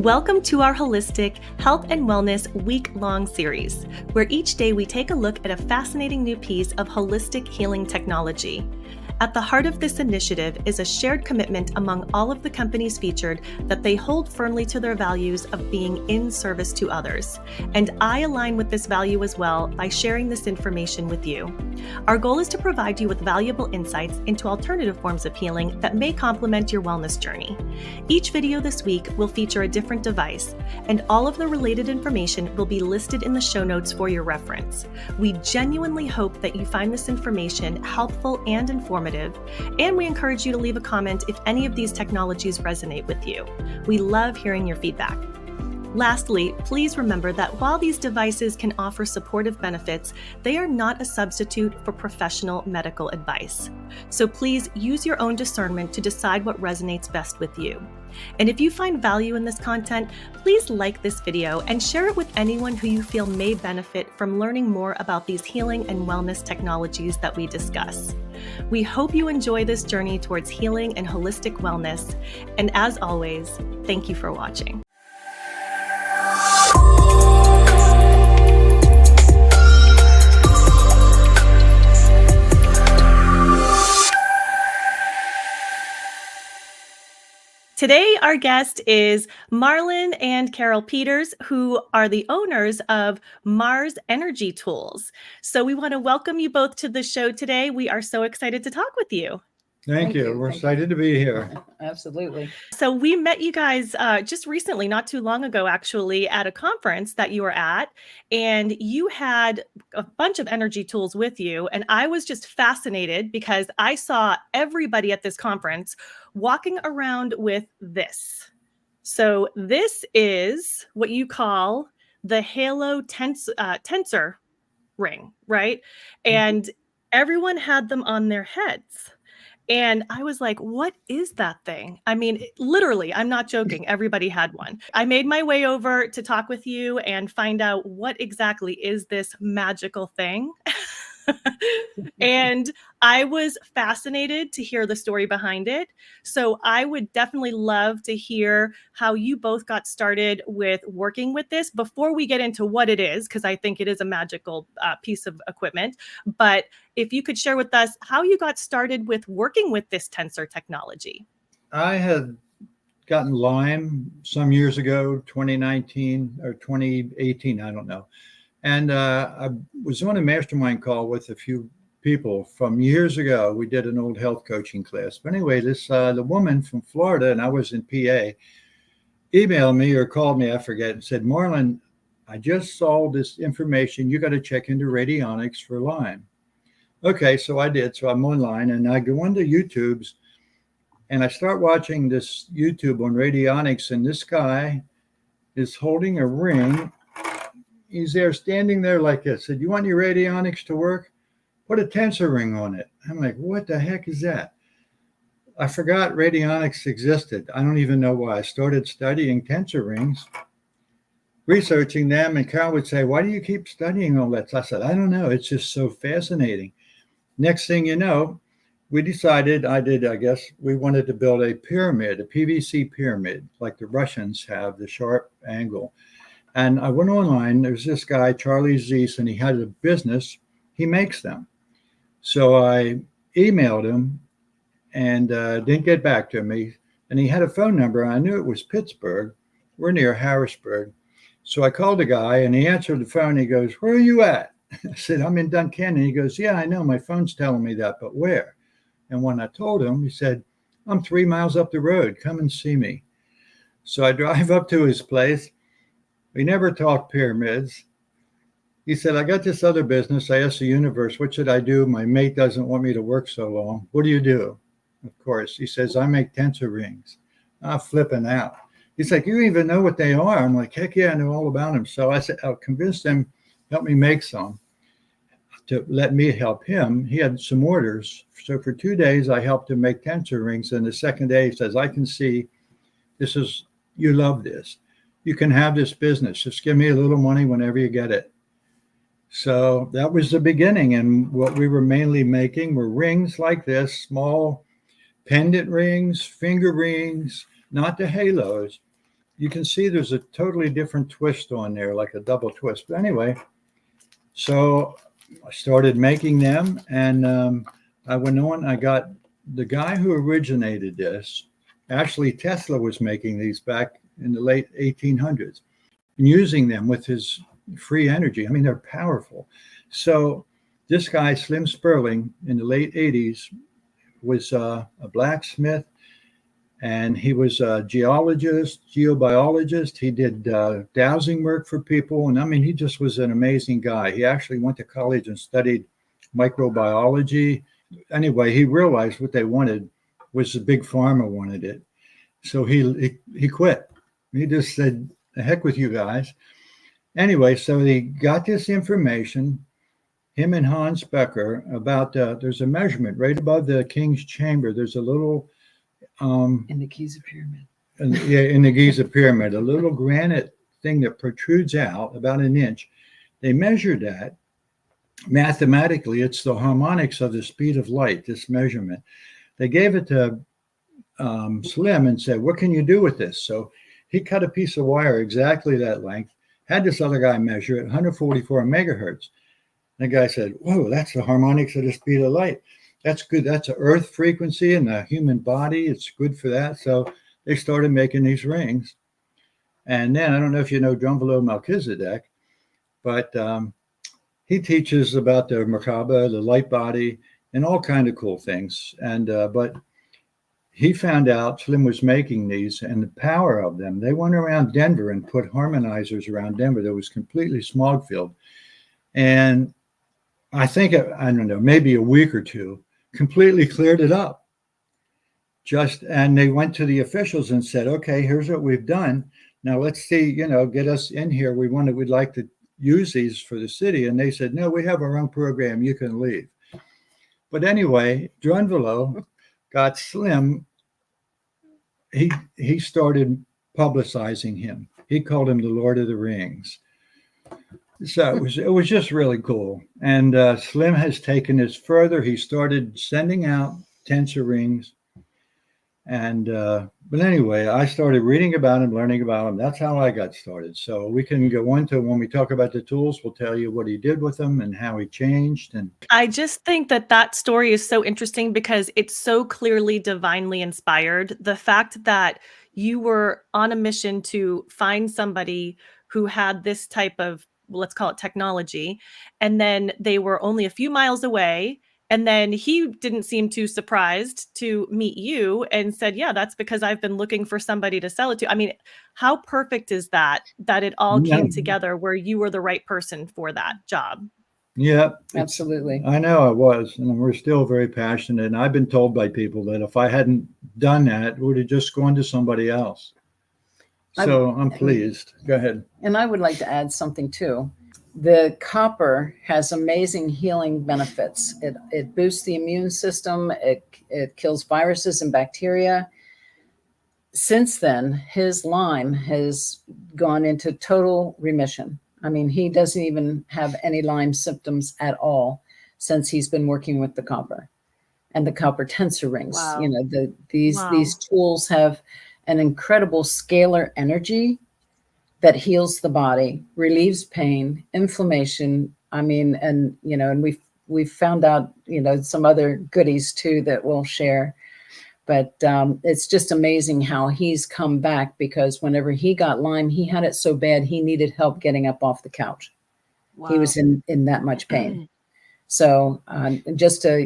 Welcome to our holistic health and wellness week-long series, where each day we take a look at a fascinating new piece of holistic healing technology. At the heart of this initiative is a shared commitment among all of the companies featured that they hold firmly to their values of being in service to others. And I align with this value as well by sharing this information with you. Our goal is to provide you with valuable insights into alternative forms of healing that may complement your wellness journey. Each video this week will feature a different device, and all of the related information will be listed in the show notes for your reference. We genuinely hope that you find this information helpful and informative, and we encourage you to leave a comment if any of these technologies resonate with you. We love hearing your feedback. Lastly, please remember that while these devices can offer supportive benefits, they are not a substitute for professional medical advice. So please use your own discernment to decide what resonates best with you. And if you find value in this content, please like this video and share it with anyone who you feel may benefit from learning more about these healing and wellness technologies that we discuss. We hope you enjoy this journey towards healing and holistic wellness. And as always, thank you for watching. Today, our guest is Marlin and Carol Peters, who are the owners of Marz Energy Tools. So we want to welcome you both to the show today. We are so excited to talk with you. Thank you. We're excited to be here. Absolutely. So we met you guys just recently, not too long ago, actually, at a conference that you were at, and you had a bunch of energy tools with you. And I was just fascinated because I saw everybody at this conference walking around with this. So this is what you call the Halo Tensor Ring, right? And everyone had them on their heads. And I was like, what is that thing? I mean, literally, I'm not joking. Everybody had one. I made my way over to talk with you and find out what exactly is this magical thing. And I was fascinated to hear the story behind it. So I would definitely love to hear how you both got started with working with this before we get into what it is, because I think it is a magical piece of equipment. But if you could share with us how you got started with working with this tensor technology. I had gotten Lyme some years ago, 2019 or 2018, I don't know. And I was on a mastermind call with a few people from years ago. We did an old health coaching class. But anyway, the woman from Florida, and I was in PA, emailed me or called me, I forget, and said, Marlin, I just saw this information. You got to check into radionics for Lyme. Okay, so I did. So I'm online, and I go into YouTube's, and I start watching this YouTube on radionics, and this guy is holding a ring. He's there standing there like this. Said, you want your radionics to work? Put a tensor ring on it. I'm like, what the heck is that? I forgot radionics existed. I don't even know why. I started studying tensor rings, researching them, and Carol would say, why do you keep studying all that? So I said, I don't know. It's just so fascinating. Next thing you know, we decided, I guess, we wanted to build a pyramid, a PVC pyramid, like the Russians have, the sharp angle. And I went online. There's this guy, Charlie Zeiss, and he had a business. He makes them. So I emailed him and didn't get back to me. And he had a phone number. I knew it was Pittsburgh. We're near Harrisburg. So I called the guy, and he answered the phone. He goes, where are you at? I said, I'm in Duncan. And he goes, yeah, I know. My phone's telling me that, but where? And when I told him, he said, I'm 3 miles up the road. Come and see me. So I drive up to his place. We never talked pyramids. He said, I got this other business. I asked the universe, what should I do? My mate doesn't want me to work so long. What do you do? Of course, he says, I make tensor rings. I'm flipping out. He's like, you even know what they are? I'm like, heck yeah, I know all about them. So I said, I'll convince him, help me make some to let me help him. He had some orders. So for 2 days, I helped him make tensor rings. And the second day, he says, I can see you love this. You can have this business. Just give me a little money whenever you get it. So that was the beginning. And what we were mainly making were rings like this, small pendant rings, finger rings, not the halos. you can see there's a totally different twist on there, like a double twist. But anyway, so I started making them, and I went on. I got the guy who originated this. Actually, Tesla was making these back in the late 1800s and using them with his free energy. I mean, they're powerful. So this guy, Slim Spurling, in the late 80s, was a blacksmith, and he was a geologist, geobiologist. He did dowsing work for people. And I mean, he just was an amazing guy. He actually went to college and studied microbiology. Anyway, he realized what they wanted was the big pharma wanted it. So he quit. He just said, the heck with you guys. Anyway, so he got this information, him and Hans Becker, about there's a measurement right above the king's chamber. There's a little in the Giza pyramid. In the Giza pyramid, a little granite thing that protrudes out about an inch. They measured that. Mathematically, it's the harmonics of the speed of light, this measurement. They gave it to Slim and said, what can you do with this? So he cut a piece of wire exactly that length, had this other guy measure it, 144 megahertz. The guy said, whoa, that's the harmonics of the speed of light. That's good. That's an earth frequency in the human body. It's good for that. So they started making these rings. And then, I don't know if you know Drunvalo Melchizedek, but he teaches about the Merkaba, the light body, and all kind of cool things. And but he found out Slim was making these and the power of them. They went around Denver and put harmonizers around Denver that was completely smog filled. And I think, I don't know, maybe a week or two, completely cleared it up. And they went to the officials and said, okay, here's what we've done. Now let's see, get us in here. We'd like to use these for the city. And they said, no, we have our own program. You can leave. But anyway, Drunvalo got Slim. He started publicizing him. He called him the Lord of the Rings. So it was just really cool. And Slim has taken this further. He started sending out tensor rings. And but anyway, I started reading about him, learning about him. That's how I got started. So we can go into, when we talk about the tools, we'll tell you what he did with them and how he changed. And I just think that story is so interesting because it's so clearly divinely inspired. The fact that you were on a mission to find somebody who had this type of, let's call it technology, and then they were only a few miles away. And then he didn't seem too surprised to meet you and said, yeah, that's because I've been looking for somebody to sell it to. I mean, how perfect is that it all came together where you were the right person for that job? Yeah, absolutely. I know I was, and we're still very passionate. And I've been told by people that if I hadn't done that, it would have just gone to somebody else. So I'm pleased. Go ahead. And I would like to add something too. The copper has amazing healing benefits. It boosts the immune system. It kills viruses and bacteria. Since then, his Lyme has gone into total remission. I mean, he doesn't even have any Lyme symptoms at all since he's been working with the copper and the copper tensor rings. Wow. These tools have an incredible scalar energy that heals the body, relieves pain, inflammation. I mean, and we've found out, some other goodies too that we'll share. But it's just amazing how he's come back, because whenever he got Lyme, he had it so bad he needed help getting up off the couch. Wow. He was in that much pain. So just to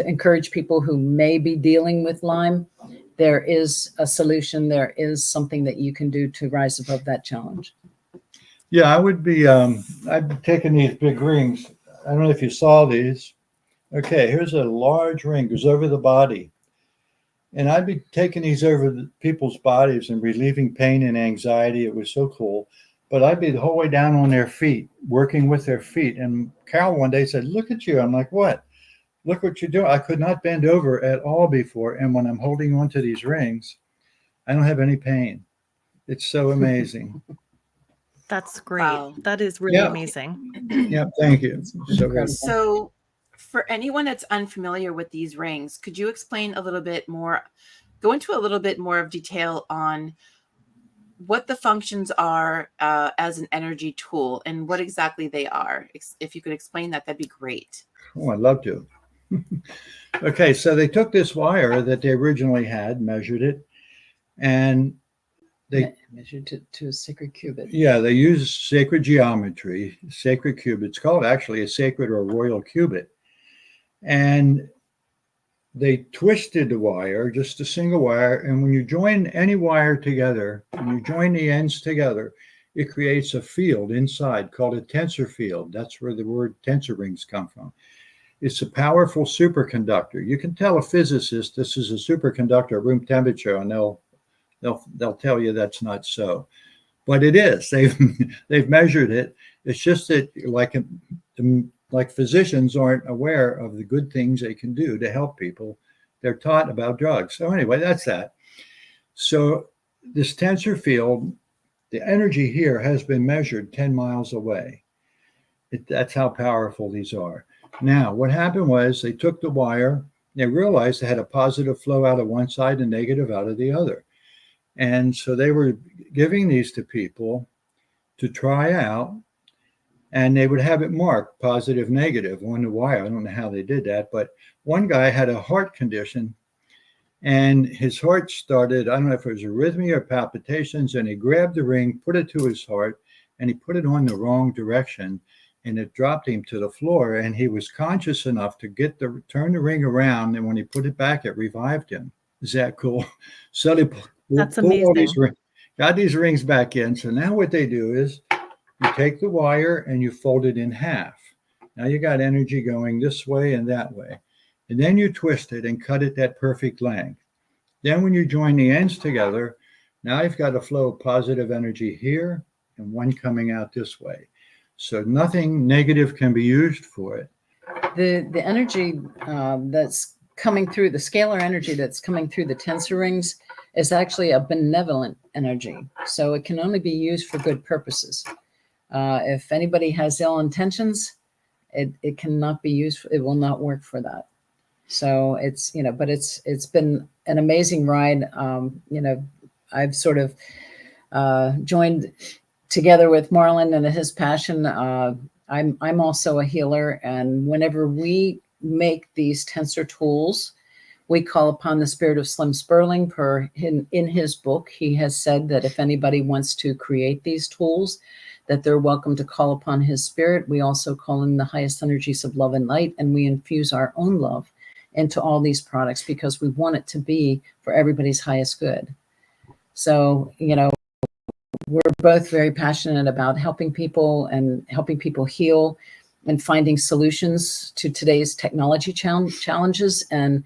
encourage people who may be dealing with Lyme, there is a solution. There is something that you can do to rise above that challenge. Yeah, I would be, I'd be taking these big rings. I don't know if you saw these. Okay, here's a large ring, goes over the body. And I'd be taking these over people's bodies and relieving pain and anxiety. It was so cool. But I'd be the whole way down on their feet, working with their feet. And Carol one day said, look at you. I'm like, what? Look what you're doing. I could not bend over at all before. And when I'm holding on to these rings, I don't have any pain. It's so amazing. That's great. Wow. That is really amazing. Yeah, thank you. So for anyone that's unfamiliar with these rings, could you explain a little bit more, go into a little bit more of detail on what the functions are as an energy tool and what exactly they are. If you could explain that, that'd be great. Oh, I'd love to. Okay, so they took this wire that they originally had, measured it, and they measured to a sacred cubit. Yeah, they use sacred geometry, sacred cubit. It's called actually a sacred or royal cubit. And they twisted the wire, just a single wire. And when you join any wire together, when you join the ends together, it creates a field inside called a tensor field. That's where the word tensor rings come from. It's a powerful superconductor. You can tell a physicist this is a superconductor at room temperature, and they'll tell you that's not so, but it is. They've measured it. It's just that like physicians aren't aware of the good things they can do to help people. They're taught about drugs. So anyway, that's that. So this tensor field, the energy here has been measured 10 miles away. That's how powerful these are. Now, what happened was they took the wire, they realized they had a positive flow out of one side and negative out of the other. And so they were giving these to people to try out, and they would have it marked positive, negative on the wire. I don't know how they did that, but one guy had a heart condition, and his heart started, I don't know if it was arrhythmia or palpitations, and he grabbed the ring, put it to his heart, and he put it on the wrong direction, and it dropped him to the floor, and he was conscious enough to turn the ring around, and when he put it back, it revived him. Is that cool? So they That's amazing. Got these rings back in. So now what they do is you take the wire and you fold it in half. Now you got energy going this way and that way. And then you twist it and cut it that perfect length. Then when you join the ends together, now you've got a flow of positive energy here and one coming out this way. So nothing negative can be used for it. The energy that's coming through, the scalar energy that's coming through the tensor rings is actually a benevolent energy. So it can only be used for good purposes. If anybody has ill intentions, it cannot be used. It will not work for that. So it's, but it's been an amazing ride. I've sort of joined together with Marlin and his passion. I'm also a healer, and whenever we make these tensor tools, we call upon the spirit of Slim Spurling. In his book, he has said that if anybody wants to create these tools, that they're welcome to call upon his spirit. We also call in the highest energies of love and light, and we infuse our own love into all these products because we want it to be for everybody's highest good. So, we're both very passionate about helping people and helping people heal and finding solutions to today's technology challenges. And,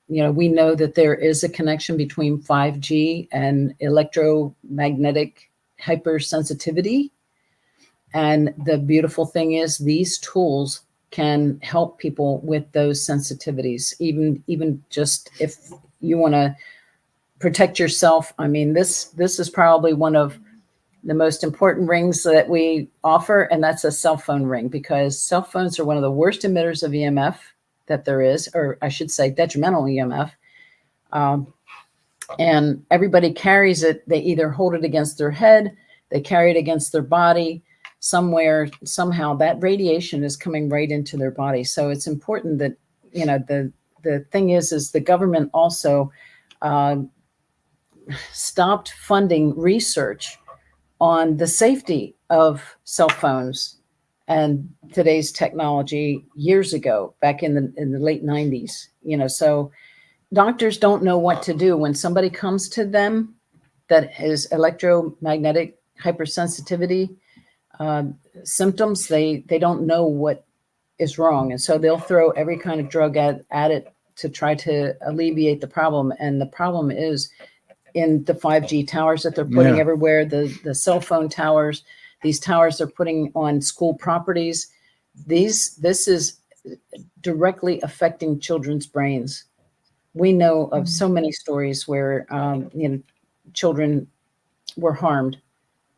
we know that there is a connection between 5G and electromagnetic hypersensitivity. And the beautiful thing is these tools can help people with those sensitivities, even just if you want to protect yourself. I mean, this is probably one of the most important rings that we offer, and that's a cell phone ring, because cell phones are one of the worst emitters of EMF that there is, or I should say detrimental EMF. And everybody carries it. They either hold it against their head, they carry it against their body. Somewhere, somehow that radiation is coming right into their body. So it's important that, the thing is the government also stopped funding research on the safety of cell phones and today's technology years ago, back in the late 90s. So doctors don't know what to do when somebody comes to them that is electromagnetic hypersensitivity symptoms. They don't know what is wrong, and so they'll throw every kind of drug at it to try to alleviate the problem. And the problem is in the 5G towers that they're putting everywhere, the cell phone towers, these towers they're putting on school properties. This is directly affecting children's brains. We know of so many stories where children were harmed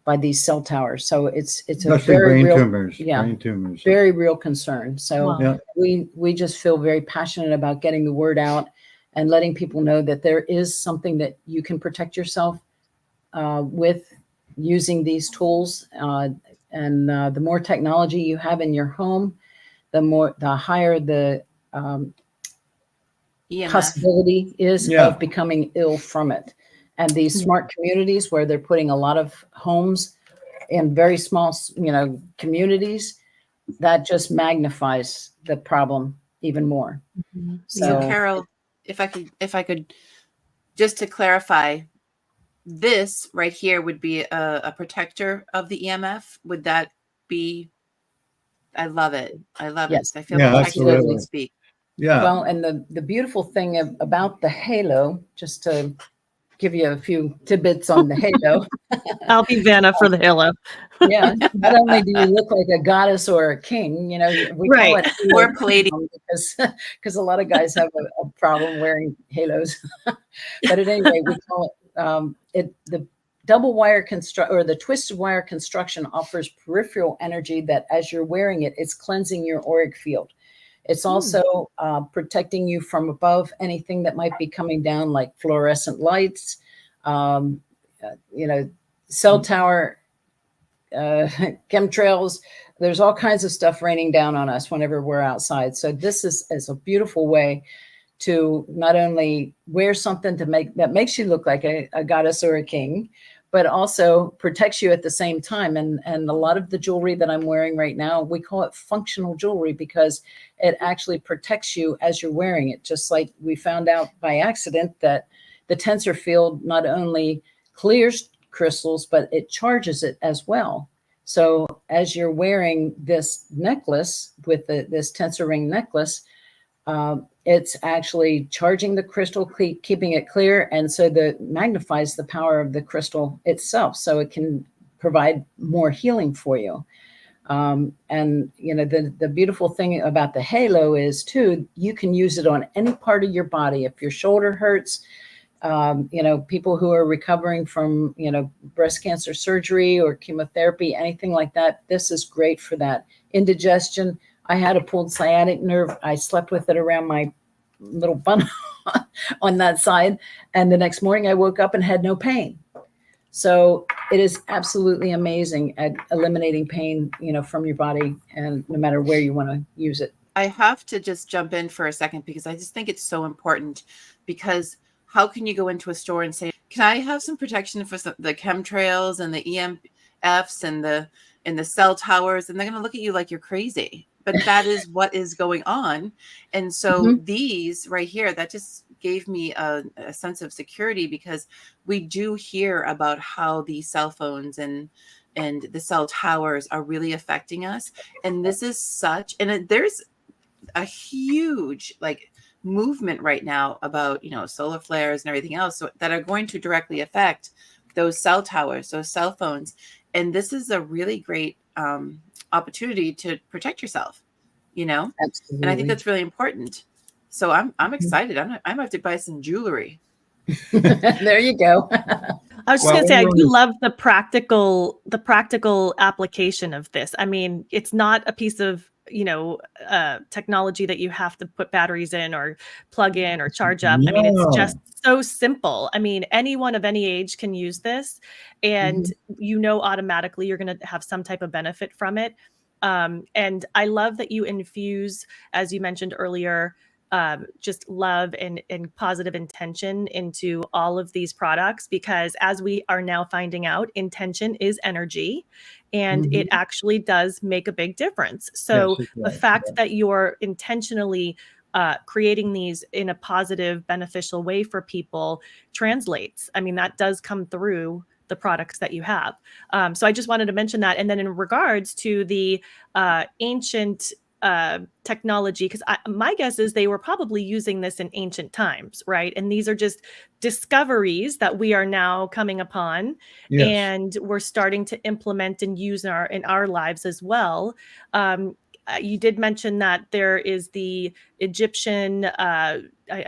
by these cell towers. So it's a very real tumors, brain tumors. Very real concern. So Wow. we just feel very passionate about getting the word out and letting people know that there is something that you can protect yourself with using these tools. And the more technology you have in your home, the higher the EMF. possibility is Yeah. of becoming ill from it. And these smart communities where they're putting a lot of homes in very small, communities, that just magnifies the problem even more. So Carol, if I could, just to clarify, this right here would be a protector of the EMF. Would that be? I love it. I love Yes. it. I feel Yeah, protected as we absolutely. speak. Yeah. Well, and the beautiful thing about the halo, just to give you a few tidbits on the halo. I'll be Vanna for the halo. Yeah. Not only do you look like a goddess or a king, we call it halo Or Palladium, because a lot of guys have a problem wearing halos. But at any rate, we call it the double wire or the twisted wire construction offers peripheral energy that as you're wearing it, it's cleansing your auric field. It's also protecting you from above anything that might be coming down, like fluorescent lights, cell tower, chemtrails. There's all kinds of stuff raining down on us whenever we're outside. So this is a beautiful way to not only wear something that makes you look like a goddess or a king, but also protects you at the same time. And a lot of the jewelry that I'm wearing right now, we call it functional jewelry because it actually protects you as you're wearing it. Just like we found out by accident that the tensor field not only clears crystals, but it charges it as well. So as you're wearing this necklace with this tensor ring necklace, it's actually charging the crystal, keeping it clear. And so that magnifies the power of the crystal itself. So it can provide more healing for you. And, the beautiful thing about the halo is too, you can use it on any part of your body. If your shoulder hurts, people who are recovering from, breast cancer surgery or chemotherapy, anything like that, this is great for that. Indigestion. I had a pulled sciatic nerve. I slept with it around my little bun on that side. And the next morning I woke up and had no pain. So it is absolutely amazing at eliminating pain, from your body, and no matter where you want to use it. I have to just jump in for a second because I just think it's so important, because how can you go into a store and say, can I have some protection for the chemtrails and the EMFs and the cell towers? And they're going to look at you like you're crazy. But that is what is going on. And so these right here, that just gave me a sense of security, because we do hear about how the cell phones and the cell towers are really affecting us. And this is there's a huge movement right now about, solar flares and everything else that are going to directly affect those cell towers, those cell phones. And this is a really great opportunity to protect yourself, Absolutely. And I think that's really important. So I'm excited. I might have to buy some jewelry. There you go. I was just going to say, I do love the practical application of this. I mean, it's not a piece of, technology that you have to put batteries in or plug in or charge up. I mean, it's just so simple. I mean, anyone of any age can use this, and automatically you're going to have some type of benefit from it. And I love that you infuse, as you mentioned earlier, just love and positive intention into all of these products, because as we are now finding out, intention is energy, and it actually does make a big difference. So the fact that you're intentionally creating these in a positive, beneficial way for people translates. I mean, that does come through the products that you have. So I just wanted to mention that. And then in regards to the ancient technology, because my guess is they were probably using this in ancient times, right? And these are just discoveries that we are now coming upon, and we're starting to implement and use in our lives as well. You did mention that there is the Egyptian. I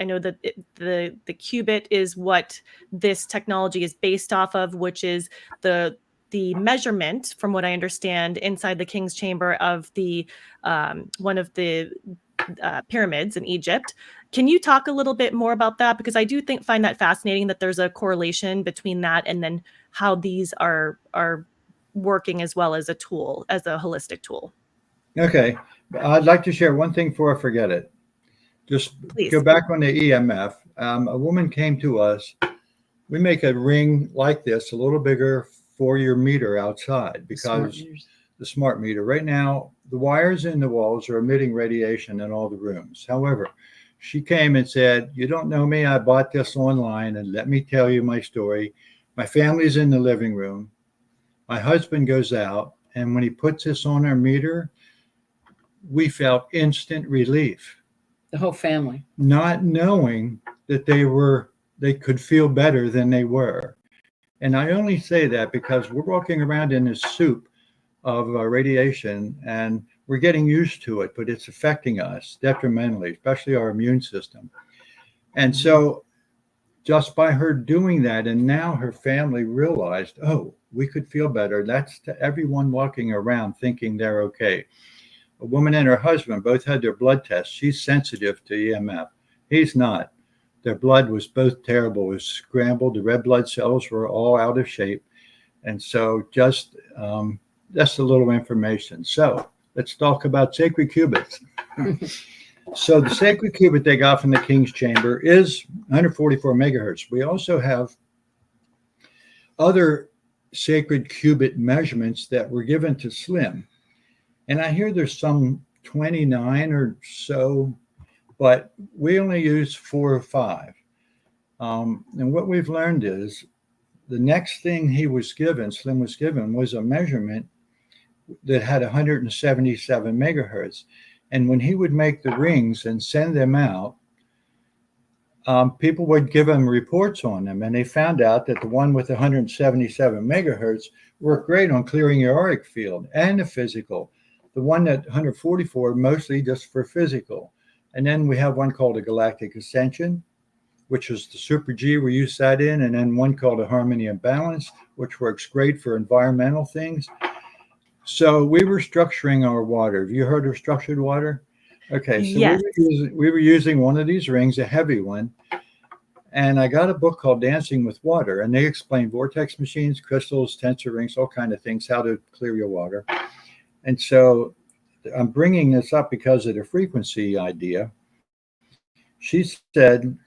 know that the cubit is what this technology is based off of, which is the measurement, from what I understand, inside the king's chamber of the one of the pyramids in Egypt. Can you talk a little bit more about that? Because I do find that fascinating that there's a correlation between that and then how these are working as well as a tool, as a holistic tool. Okay. I'd like to share one thing before I forget it. Just Please. go back on the EMF. A woman came to us. We make a ring like this, a little bigger for your meter outside, because the smart meter. Right now, the wires in the walls are emitting radiation in all the rooms. However, she came and said, "You don't know me. I bought this online, and let me tell you my story. My family's in the living room. My husband goes out, and when he puts this on our meter, we felt instant relief." The whole family. Not knowing that they could feel better than they were. And I only say that because we're walking around in this soup of radiation, and we're getting used to it, but it's affecting us detrimentally, especially our immune system. And so just by her doing that, and now her family realized, oh, we could feel better. That's to everyone walking around thinking they're okay. A woman and her husband both had their blood tests. She's sensitive to EMF. He's not. Their blood was both terrible. It was scrambled. The red blood cells were all out of shape. And so just that's a little information. So let's talk about sacred cubits. So the sacred cubit they got from the King's Chamber is 144 megahertz. We also have other sacred cubit measurements that were given to Slim. And I hear there's some 29 or so, but we only use 4 or 5. And what we've learned is the next thing Slim was given, was a measurement that had 177 megahertz. And when he would make the rings and send them out, people would give him reports on them. And they found out that the one with 177 megahertz worked great on clearing your auric field and the physical. The one at 144, mostly just for physical. And then we have one called a galactic ascension, which is the super G we use that in. And then one called a harmony and balance, which works great for environmental things. So we were structuring our water. Have you heard of structured water? Okay, so yes. we were using one of these rings, a heavy one. And I got a book called Dancing with Water, and they explain vortex machines, crystals, tensor rings, all kinds of things, how to clear your water. And so I'm bringing this up because of the frequency idea. She said,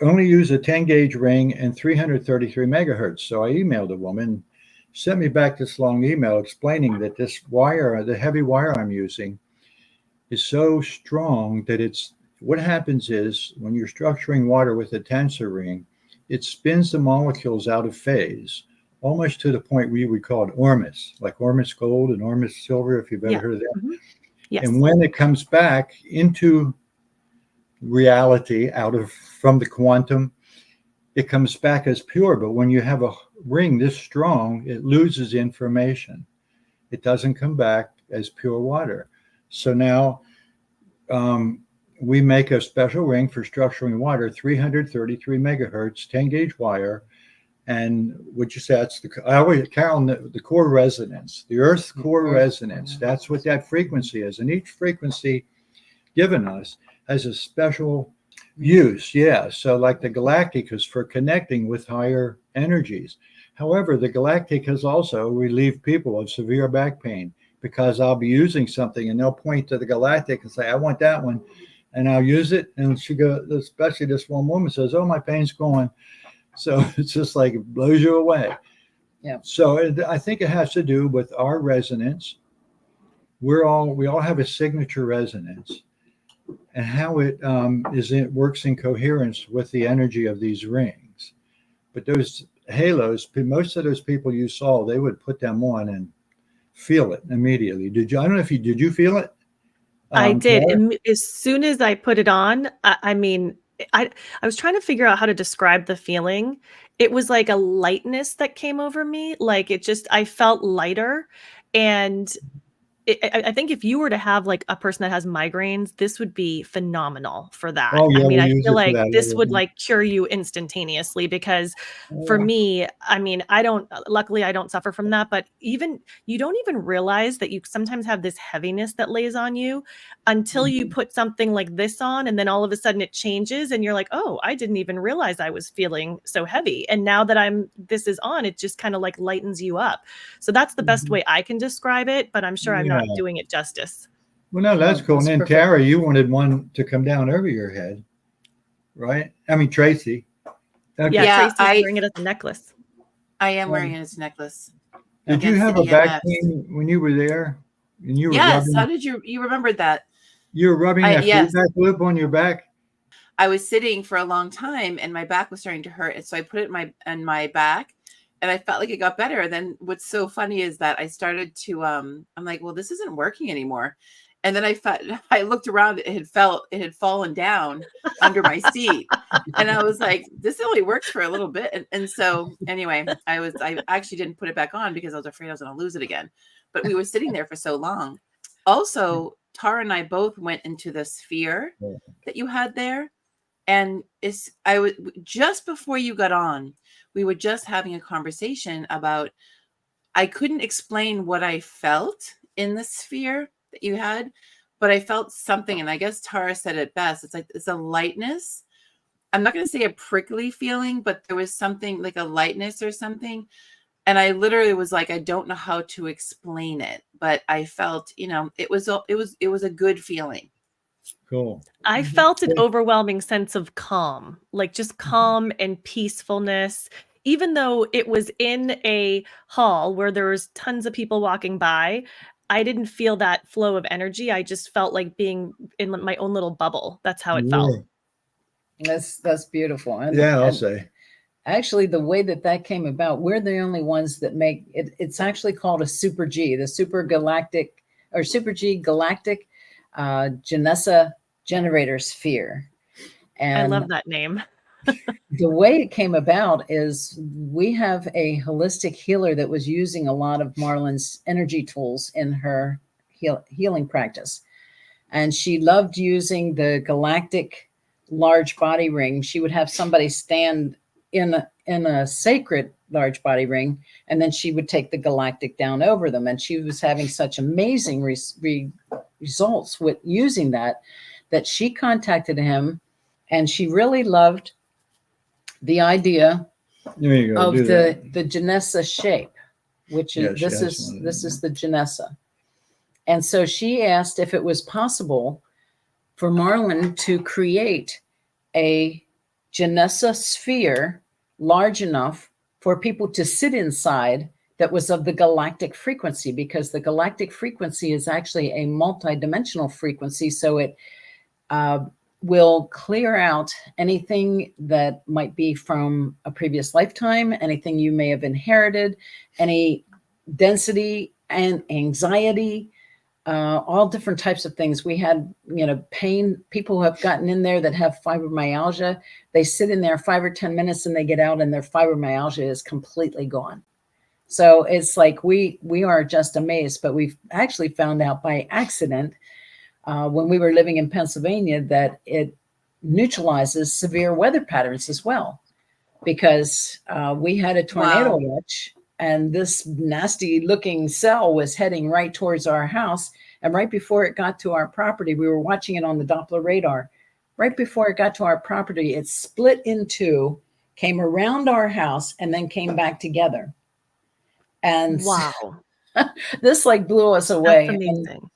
only use a 10 gauge ring and 333 megahertz. So I emailed a woman, sent me back this long email explaining that this wire, the heavy wire I'm using, is so strong that what happens is when you're structuring water with a tensor ring, it spins the molecules out of phase, almost to the point we would call it Ormus, like Ormus gold and Ormus silver, if you've ever heard of that. Mm-hmm. Yes. And when it comes back into reality from the quantum, it comes back as pure. But when you have a ring this strong, it loses information. It doesn't come back as pure water. So now we make a special ring for structuring water, 333 megahertz, 10 gauge wire. And would you say that's the core resonance, the Earth's core resonance? That's what that frequency is. And each frequency given us has a special use. Yeah. So like the galactic is for connecting with higher energies. However, the galactic has also relieved people of severe back pain, because I'll be using something and they'll point to the galactic and say, I want that one. And I'll use it. And she goes, especially this one woman says, oh, my pain's gone. So it's just like it blows you away. Yeah. So I think it has to do with our resonance. We all have a signature resonance, and how it works in coherence with the energy of these rings. But those halos, most of those people you saw, they would put them on and feel it immediately. Did you? I don't know if did you feel it? I did. Claire? As soon as I put it on, I mean, I was trying to figure out how to describe the feeling. It was like a lightness that came over me. Like I felt lighter, and I think if you were to have like a person that has migraines, this would be phenomenal for that. Oh yeah, I mean, we I use feel it for like that. this would Everything. like cure you instantaneously because for Yeah. me, I mean, luckily I don't suffer from that, but even you don't even realize that you sometimes have this heaviness that lays on you until you Mhm. put something like this on. And then all of a sudden it changes and you're like, oh, I didn't even realize I was feeling so heavy. And now that this is on, it just kind of like lightens you up. So that's the best Mhm. way I can describe it, but I'm sure I'm not Yeah. doing it justice. Well, no, that's Oh, cool. And that's then perfect. Tara, you wanted one to come down over your head, right? I mean, Tracy. Yeah, Okay. Yeah, Tracy's wearing it as a necklace. I am wearing Um, it as a necklace did you against the have a back EMFs. pain when you were there? And you were Yes. How rubbing, did you remembered that? that Yes. feedback loop on your back? I was sitting for a long time and my back was starting to hurt. And so I put it in my back and I felt like it got better. And then what's so funny is that I started to I'm like, well, this isn't working anymore. And then I looked around, it had fallen down under my seat. And I was like, this only works for a little bit. And so anyway, I actually didn't put it back on because I was afraid I was gonna lose it again. But we were sitting there for so long. Also, Tara and I both went into the sphere that you had there. And I was just before you got on, we were just having a conversation about I couldn't explain what I felt in the sphere that you had, but I felt something, and I guess Tara said it best. It's like it's a lightness. I'm not going to say a prickly feeling, but there was something like a lightness or something. And I literally was like, I don't know how to explain it, but I felt, it was a good feeling. Cool. I Mhm. felt an overwhelming sense of calm, like just calm and peacefulness. Even though it was in a hall where there was tons of people walking by, I didn't feel that flow of energy. I just felt like being in my own little bubble. That's how it felt. Yeah. That's beautiful. Yeah, I'll And say. actually, the way that came about, we're the only ones that make it. It's actually called a Super G, the Super Galactic or Super G Galactic Janessa Generator Sphere. I And love that name. the way it came about is we have a holistic healer that was using a lot of Marlin's energy tools in her healing practice. And she loved using the galactic large body ring. She would have somebody stand in a sacred large body ring, and then she would take the galactic down over them. And she was having such amazing results with using that she contacted him, and she really loved the idea There you go. of Do the that. Janessa shape, which is Yeah, she has one of this them. is the Janessa. And so she asked if it was possible for Marlin to create a Janessa sphere large enough for people to sit inside that was of the galactic frequency, because the galactic frequency is actually a multidimensional frequency. So it will clear out anything that might be from a previous lifetime, anything you may have inherited, any density and anxiety, all different types of things. We had, pain. People who have gotten in there that have fibromyalgia, they sit in there 5 or 10 minutes and they get out and their fibromyalgia is completely gone. So it's like we are just amazed, but we've actually found out by accident when we were living in Pennsylvania that it neutralizes severe weather patterns as well, because we had a tornado watch. And this nasty looking cell was heading right towards our house. And right before it got to our property, we were watching it on the Doppler radar. Right before it got to our property, it split in two, came around our house, and then came back together. And Wow. this like blew us That's away. amazing.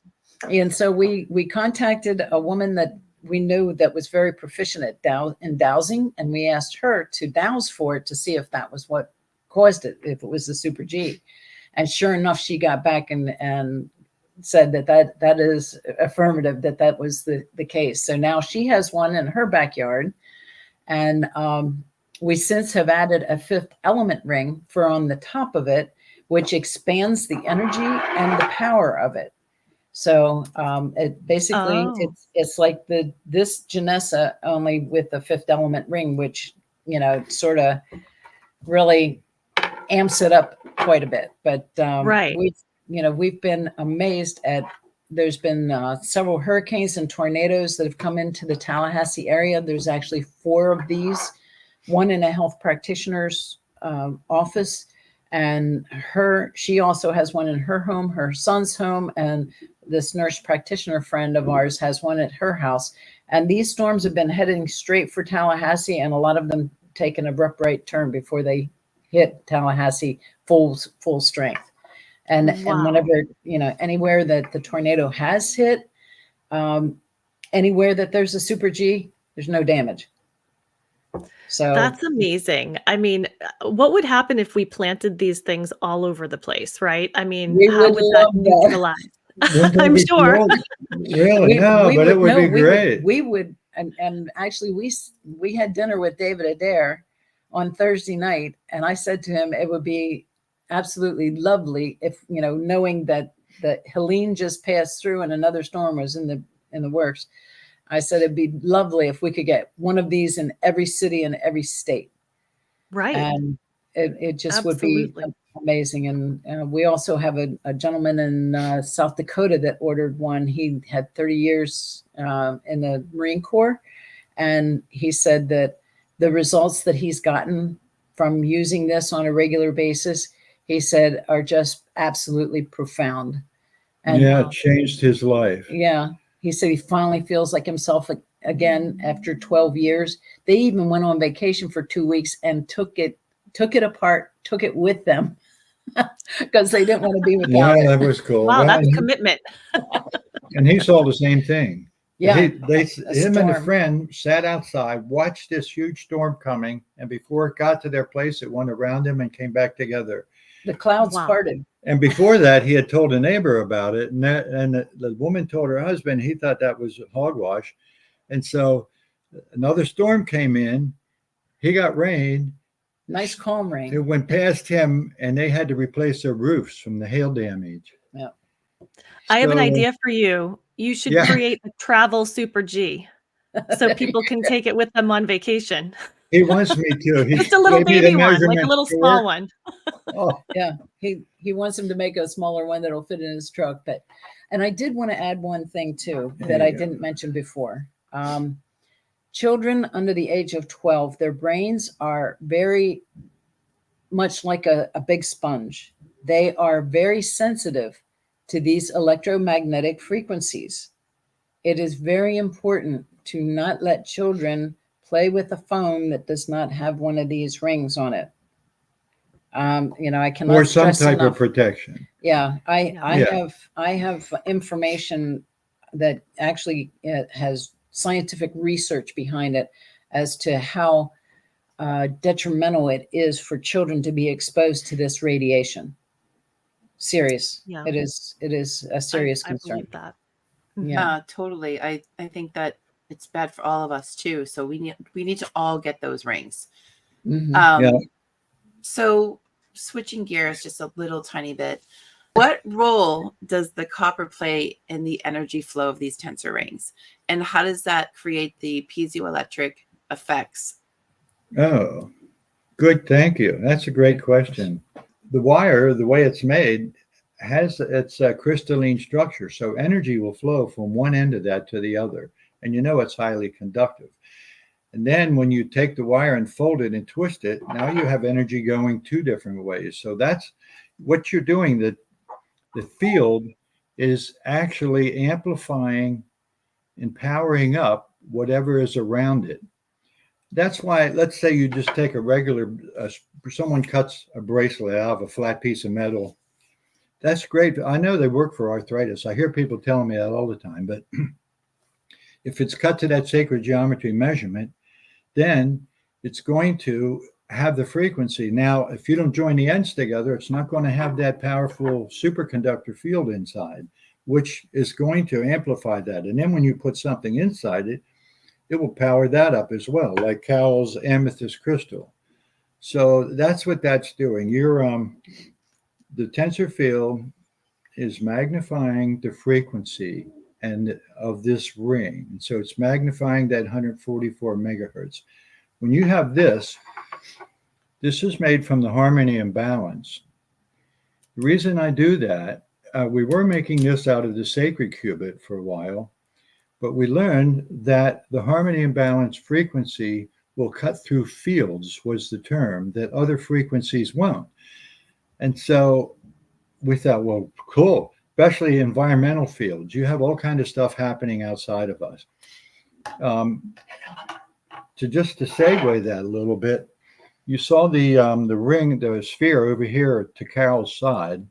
And so we contacted a woman that we knew that was very proficient at dowsing. And we asked her to dowse for it to see if that was what caused it, if it was the Super G. And sure enough, she got back and said that is affirmative, that was the case. So now she has one in her backyard. And we since have added a 5th element ring for on the top of it, which expands the energy and the power of it. So it basically, it's like this Janessa only with the 5th element ring, which, sort of really amps it up quite a bit. But right. we've been amazed at, there's been several hurricanes and tornadoes that have come into the Tallahassee area. There's actually 4 of these, one in a health practitioner's office. And she also has one in her home, her son's home, and this nurse practitioner friend of ours has one at her house. And these storms have been heading straight for Tallahassee, and a lot of them take an abrupt right turn before they hit Tallahassee full strength. And whenever, anywhere that the tornado has hit, anywhere that there's a super G, there's no damage. So that's amazing. I mean, what would happen if we planted these things all over the place, right? I mean, how would that neutralize? I'm sure. Really? But it would be great. We would, and actually we had dinner with David Adair on Thursday night, and I said to him, it would be absolutely lovely if, knowing that Helene just passed through and another storm was in the works. I said it'd be lovely if we could get one of these in every city and every state. Right. And it just would be amazing. And we also have a gentleman in South Dakota that ordered one. He had 30 years in the Marine Corps. And he said that the results that he's gotten from using this on a regular basis, he said, are just absolutely profound. And it changed his life. Yeah. He said he finally feels like himself again after 12 years. They even went on vacation for 2 weeks and took it apart, took it with them because they didn't want to be without it. That was cool. Wow, that's commitment. And he saw the same thing. Yeah. Him and a friend sat outside, watched this huge storm coming, and before it got to their place, it went around them and came back together. The clouds parted. And before that, he had told a neighbor about it, and the woman told her husband. He thought that was hogwash. And so another storm came in. He got rain. Nice calm rain. It went past him, and they had to replace their roofs from the hail damage. Yeah. I have an idea for you. You should create a travel super G so people can take it with them on vacation. He wants me to. Just a little baby one, like a little small one. Oh, yeah. He wants him to make a smaller one that'll fit in his truck. And I did want to add one thing too that I didn't mention before. Children under the age of 12, their brains are very much like a big sponge. They are very sensitive to these electromagnetic frequencies. It is very important to not let children play with a phone that does not have one of these rings on it. I cannot or some stress type enough. of protection. Yeah, I have information that actually has scientific research behind it as to how detrimental it is for children to be exposed to this radiation. Serious. Yeah. It is a serious concern. I believe that. Yeah, totally. I think that it's bad for all of us too. So we need to all get those rings. Mm-hmm. So switching gears just a little tiny bit, what role does the copper play in the energy flow of these tensor rings? And how does that create the piezoelectric effects? Oh, good. Thank you. That's a great question. The wire, the way it's made, has its crystalline structure. So energy will flow from one end of that to the other. And it's highly conductive. And then when you take the wire and fold it and twist it, now you have energy going 2 different ways. So that's what you're doing. The field is actually amplifying and powering up whatever is around it. That's why, let's say you just take a regular, someone cuts a bracelet out of a flat piece of metal. That's great. I know they work for arthritis. I hear people telling me that all the time. But if it's cut to that sacred geometry measurement, then it's going to have the frequency. Now, if you don't join the ends together, it's not going to have that powerful superconductor field inside, which is going to amplify that. And then when you put something inside it, it will power that up as well, like Carol's amethyst crystal. So that's what that's doing. The tensor field is magnifying the frequency and of this ring. And so it's magnifying that 144 megahertz. When you have this is made from the harmony and balance. The reason I do that, we were making this out of the sacred qubit for a while, but we learned that the harmony and balance frequency will cut through fields, was the term, that other frequencies won't. And so we thought, well, cool, especially environmental fields. You have all kinds of stuff happening outside of us. To segue that a little bit, you saw the ring, the sphere over here to Carol's side.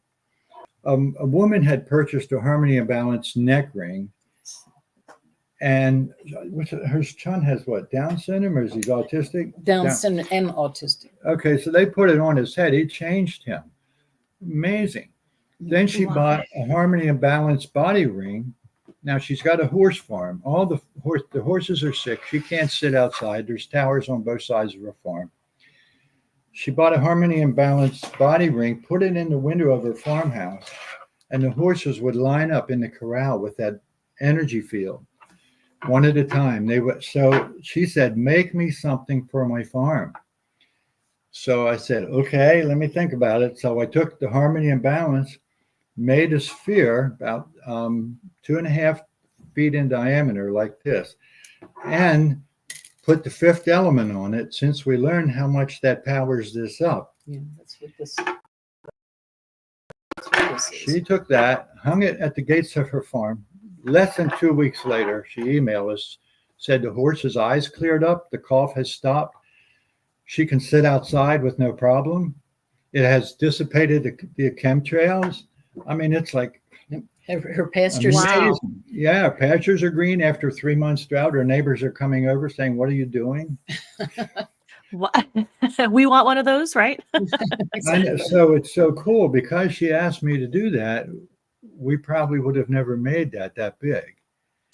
A woman had purchased a harmony and balance neck ring, and her son has what, Down syndrome, or is he autistic? Down syndrome and autistic. Okay, so they put it on his head. It changed him. Amazing. Then she bought a harmony and balance body ring. Now she's got a horse farm. All the horses are sick. She can't sit outside. There's towers on both sides of her farm. She bought a harmony and balance body ring, put it in the window of her farmhouse, and the horses would line up in the corral with that energy field, one at a time. So she said, make me something for my farm. So I said, okay, let me think about it. So I took the harmony and balance, made a sphere about 2.5 feet in diameter like this, and put the fifth element on it, since we learned how much that powers this up. Yeah, that's what this is. She took that, hung it at the gates of her farm. Less than 2 weeks later, she emailed us, said the horse's eyes cleared up, the cough has stopped. She can sit outside with no problem. It has dissipated the chemtrails. I mean, it's like her pastures. Wow. Yeah, pastures are green after 3 months drought. Her neighbors are coming over saying, "What are you doing?" We want one of those, right? Exactly. So it's so cool, because she asked me to do that. We probably would have never made that big.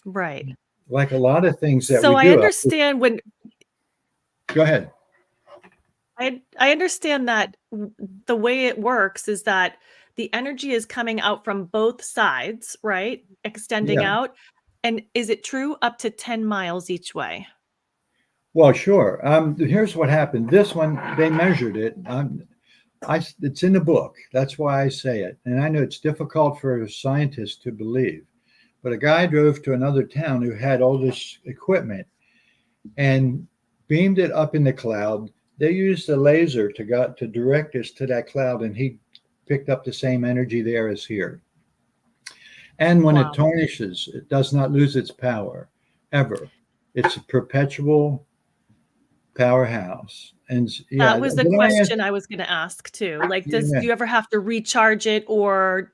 Right. Like a lot of things that so we do. I understand when. Go ahead. I understand that the way it works is that the energy is coming out from both sides, right? Extending out. And is it true up to 10 miles each way? Well, sure. Here's what happened. This one, they measured it. It's in the book. That's why I say it. And I know it's difficult for scientists to believe. But a guy drove to another town who had all this equipment and beamed it up in the cloud. They used a laser to direct us to that cloud, and he picked up the same energy there as here. And when it tarnishes, it does not lose its power, ever. It's a perpetual powerhouse. And that was the question I was going to ask too. Like, do you ever have to recharge it, or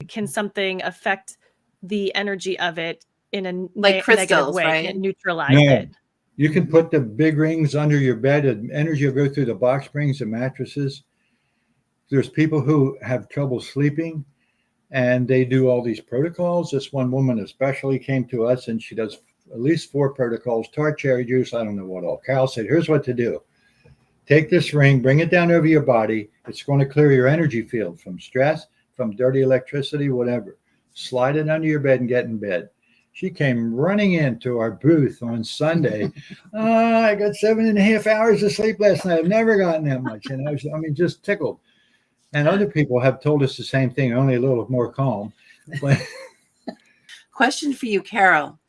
can something affect the energy of it in a negative way? Right? And neutralize it? You can put the big rings under your bed, and energy will go through the box springs and mattresses. There's people who have trouble sleeping, and they do all these protocols. This one woman especially came to us, and she does at least 4 protocols, tart cherry juice, I don't know what all. Carol said, here's what to do. Take this ring, bring it down over your body. It's going to clear your energy field from stress, from dirty electricity, whatever. Slide it under your bed and get in bed. She came running into our booth on Sunday. I got 7.5 hours of sleep last night. I've never gotten that much. And I was, just tickled. And other people have told us the same thing, only a little more calm. But question for you, Carol.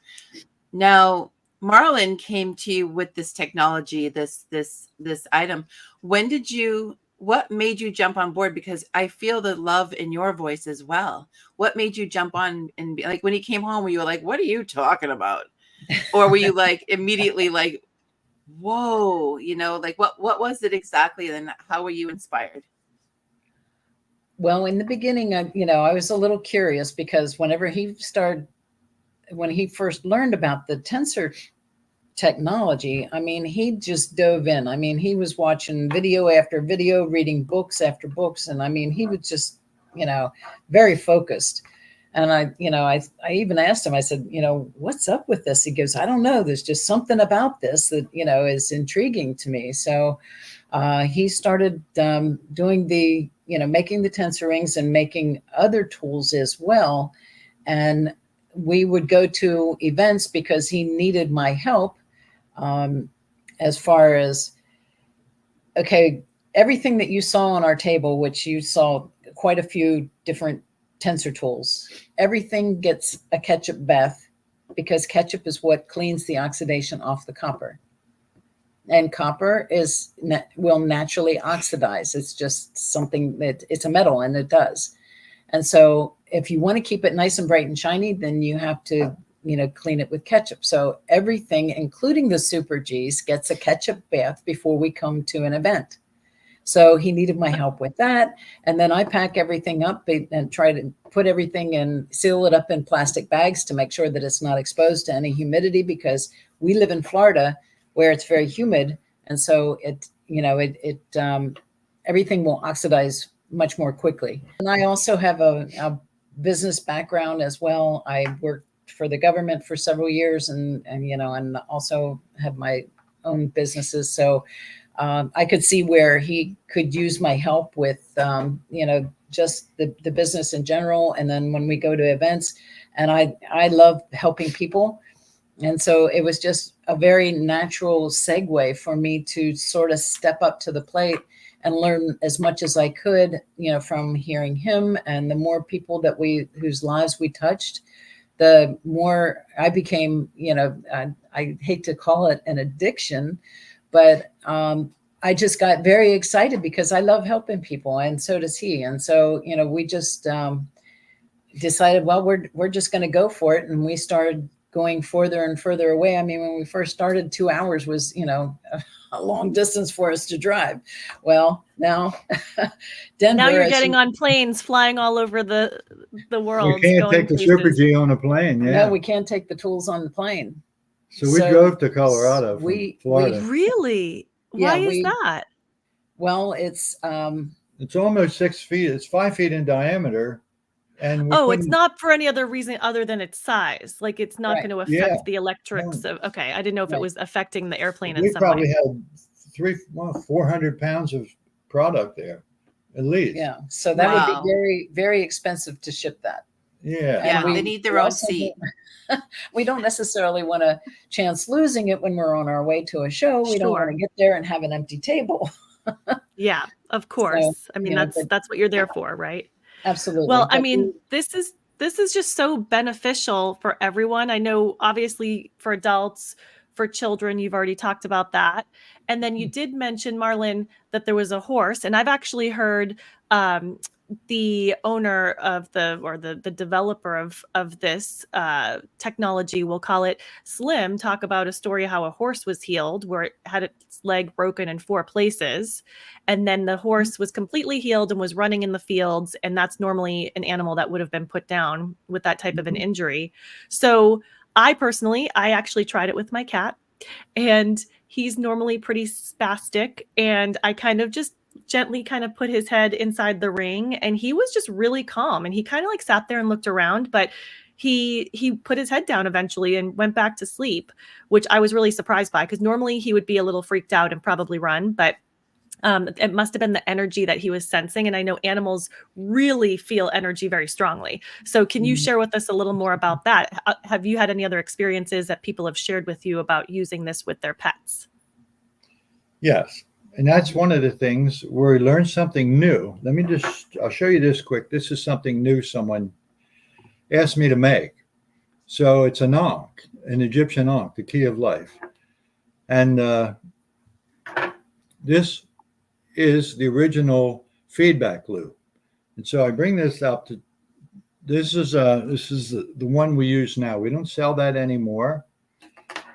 Now, Marlin came to you with this technology, this item. What made you jump on board? Because I feel the love in your voice as well. What made you jump on and be like, when he came home, were you like, what are you talking about? Or were you like immediately like, whoa, like what was it exactly? And how were you inspired? Well, in the beginning, I was a little curious, because when he first learned about the tensor technology, he just dove in. He was watching video after video, reading books after books. And he was just, very focused. And I even asked him, I said, what's up with this? He goes, I don't know. There's just something about this that, is intriguing to me. So he started doing making the tensor rings and making other tools as well. And we would go to events because he needed my help as far as, okay, everything that you saw on our table, which you saw quite a few different Tensor Tools. Everything gets a ketchup bath because ketchup is what cleans the oxidation off the copper. And copper will naturally oxidize. It's just something that it's a metal, and it does. And so if you want to keep it nice and bright and shiny, then you have to, clean it with ketchup. So everything, including the Super Gs, gets a ketchup bath before we come to an event. So he needed my help with that. And then I pack everything up and try to put everything and seal it up in plastic bags to make sure that it's not exposed to any humidity, because we live in Florida where it's very humid. And so everything will oxidize much more quickly. And I also have a business background as well. I worked for the government for several years and also have my own businesses. So I could see where he could use my help with, just the business in general. And then when we go to events, and I love helping people. And so it was just a very natural segue for me to sort of step up to the plate and learn as much as I could, from hearing him. And the more people whose lives we touched, the more I became, I hate to call it an addiction, but I just got very excited because I love helping people, and so does he. And so, we just decided, well, we're just going to go for it. And we started going further and further away. I mean, when we first started, 2 hours was, a long distance for us to drive. Well, now Denver. Now you're getting on planes flying all over the world. We can't take the Super G on a plane. Yeah. No, we can't take the tools on the plane. So we drove to Colorado from Florida. Really? Why is that? Well, it's almost 6 feet. It's 5 feet in diameter. And it's not for any other reason other than its size. Like, it's not going to affect the electrics of. Okay, I didn't know if it was affecting the airplane in some way. We probably had 400 pounds of product there, at least. Yeah, so that would be very, very expensive to ship that. Yeah, they need their own seat. We don't necessarily want to chance losing it when we're on our way to a show. We don't want to get there and have an empty table. Yeah, of course. So, I mean, that's what you're there for, right? Absolutely. Well, I mean, this is just so beneficial for everyone. I know, obviously, for adults, for children, you've already talked about that. And then you did mention, Marlin, that there was a horse. And I've actually heard the owner of the developer of this technology, we'll call it Slim, talk about a story how a horse was healed where it had its leg broken in 4 places. And then the horse was completely healed and was running in the fields. And that's normally an animal that would have been put down with that type of an injury. So I actually tried it with my cat, and he's normally pretty spastic. And I kind of just gently kind of put his head inside the ring, and he was just really calm, and he kind of like sat there and looked around, but he put his head down eventually and went back to sleep, which I was really surprised by, because normally he would be a little freaked out and probably run, but it must have been the energy that he was sensing. And I know animals really feel energy very strongly. So can you share with us a little more about that? Have you had any other experiences that people have shared with you about using this with their pets? Yes. And that's one of the things where we learn something new. I'll show you this quick. This is something new someone asked me to make. So it's an Ankh, an Egyptian Ankh, the key of life. And this is the original feedback loop. And so I bring this up this is the one we use now. We don't sell that anymore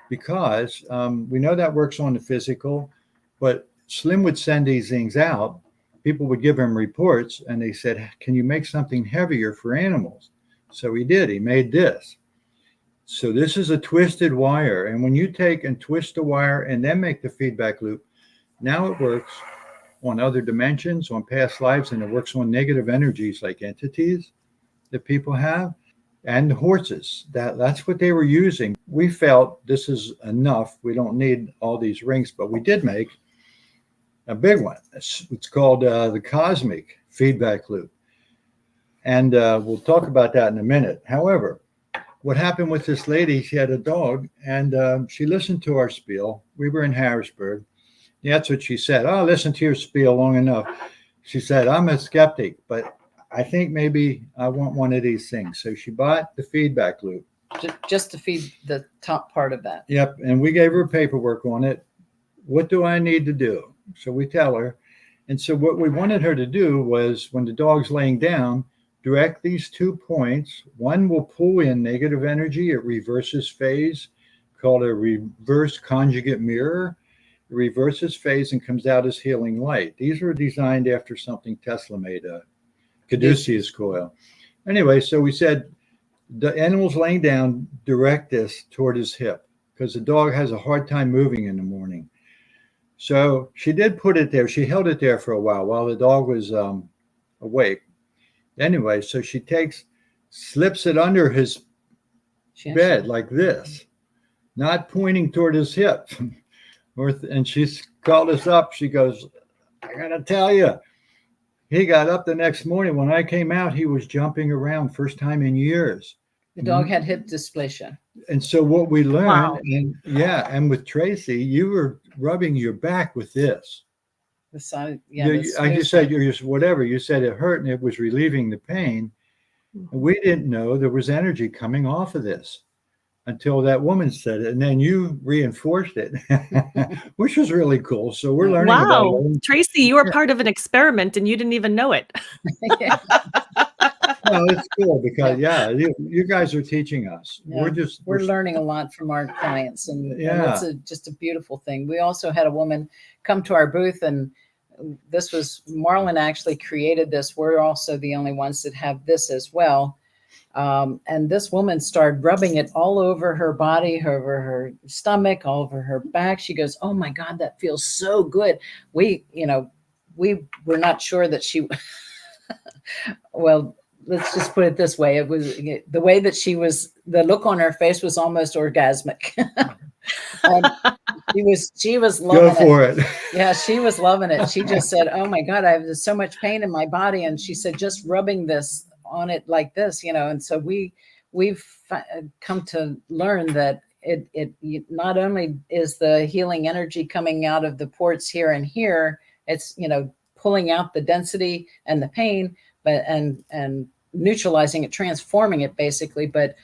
because we know that works on the physical, but Slim would send these things out. People would give him reports, and they said, can you make something heavier for animals? So he did. He made this. So this is a twisted wire. And when you take and twist the wire and then make the feedback loop, now it works on other dimensions, on past lives, and it works on negative energies like entities that people have, and horses. That's what they were using. We felt this is enough. We don't need all these rings, but we did make a big one. It's called the cosmic feedback loop. And we'll talk about that in a minute. However, what happened with this lady, she had a dog, and she listened to our spiel. We were in Harrisburg. That's what she said. Oh, listen to your spiel long enough. She said, I'm a skeptic, but I think maybe I want one of these things. So she bought the feedback loop. Just to feed the top part of that. Yep. And we gave her paperwork on it. What do I need to do? So we tell her. And so what we wanted her to do was, when the dog's laying down, direct these 2 points. One will pull in negative energy. It reverses phase, called a reverse conjugate mirror. It reverses phase and comes out as healing light. These were designed after something Tesla made, a caduceus coil. Anyway, so we said, the animal's laying down, direct this toward his hip, because the dog has a hard time moving in the morning. So she did put it there. She held it there for a while the dog was awake. Anyway, so she slips it under his bed like this, not pointing toward his hip. And she's called us up. She goes, I got to tell you, he got up the next morning. When I came out, he was jumping around, first time in years. The dog had hip dysplasia. And so what we learned, Wow. and with Tracy, you were rubbing your back with this. The side, I just said, whatever, you said it hurt and it was relieving the pain. And we didn't know there was energy coming off of this until that woman said it. And then you reinforced it, which was really cool. So we're learning about it. Tracy, you were part of an experiment and you didn't even know it. Yeah. No, it's cool because you guys are teaching us. Yeah. We're learning a lot from our clients, and it's just a beautiful thing. We also had a woman come to our booth, and this was Marlin actually created this. We're also the only ones that have this as well. And this woman started rubbing it all over her body, over her stomach, all over her back. She goes, "Oh my God, that feels so good." We were not sure that she, well, let's just put it this way. It was the way that the look on her face was almost orgasmic. She was loving it. Go for it. Yeah, she was loving it. She just said, "Oh my God, I have so much pain in my body." And she said, just rubbing this on it like this, and so we've come to learn that it not only is the healing energy coming out of the ports here and here, it's, pulling out the density and the pain, but and neutralizing it, transforming it basically. But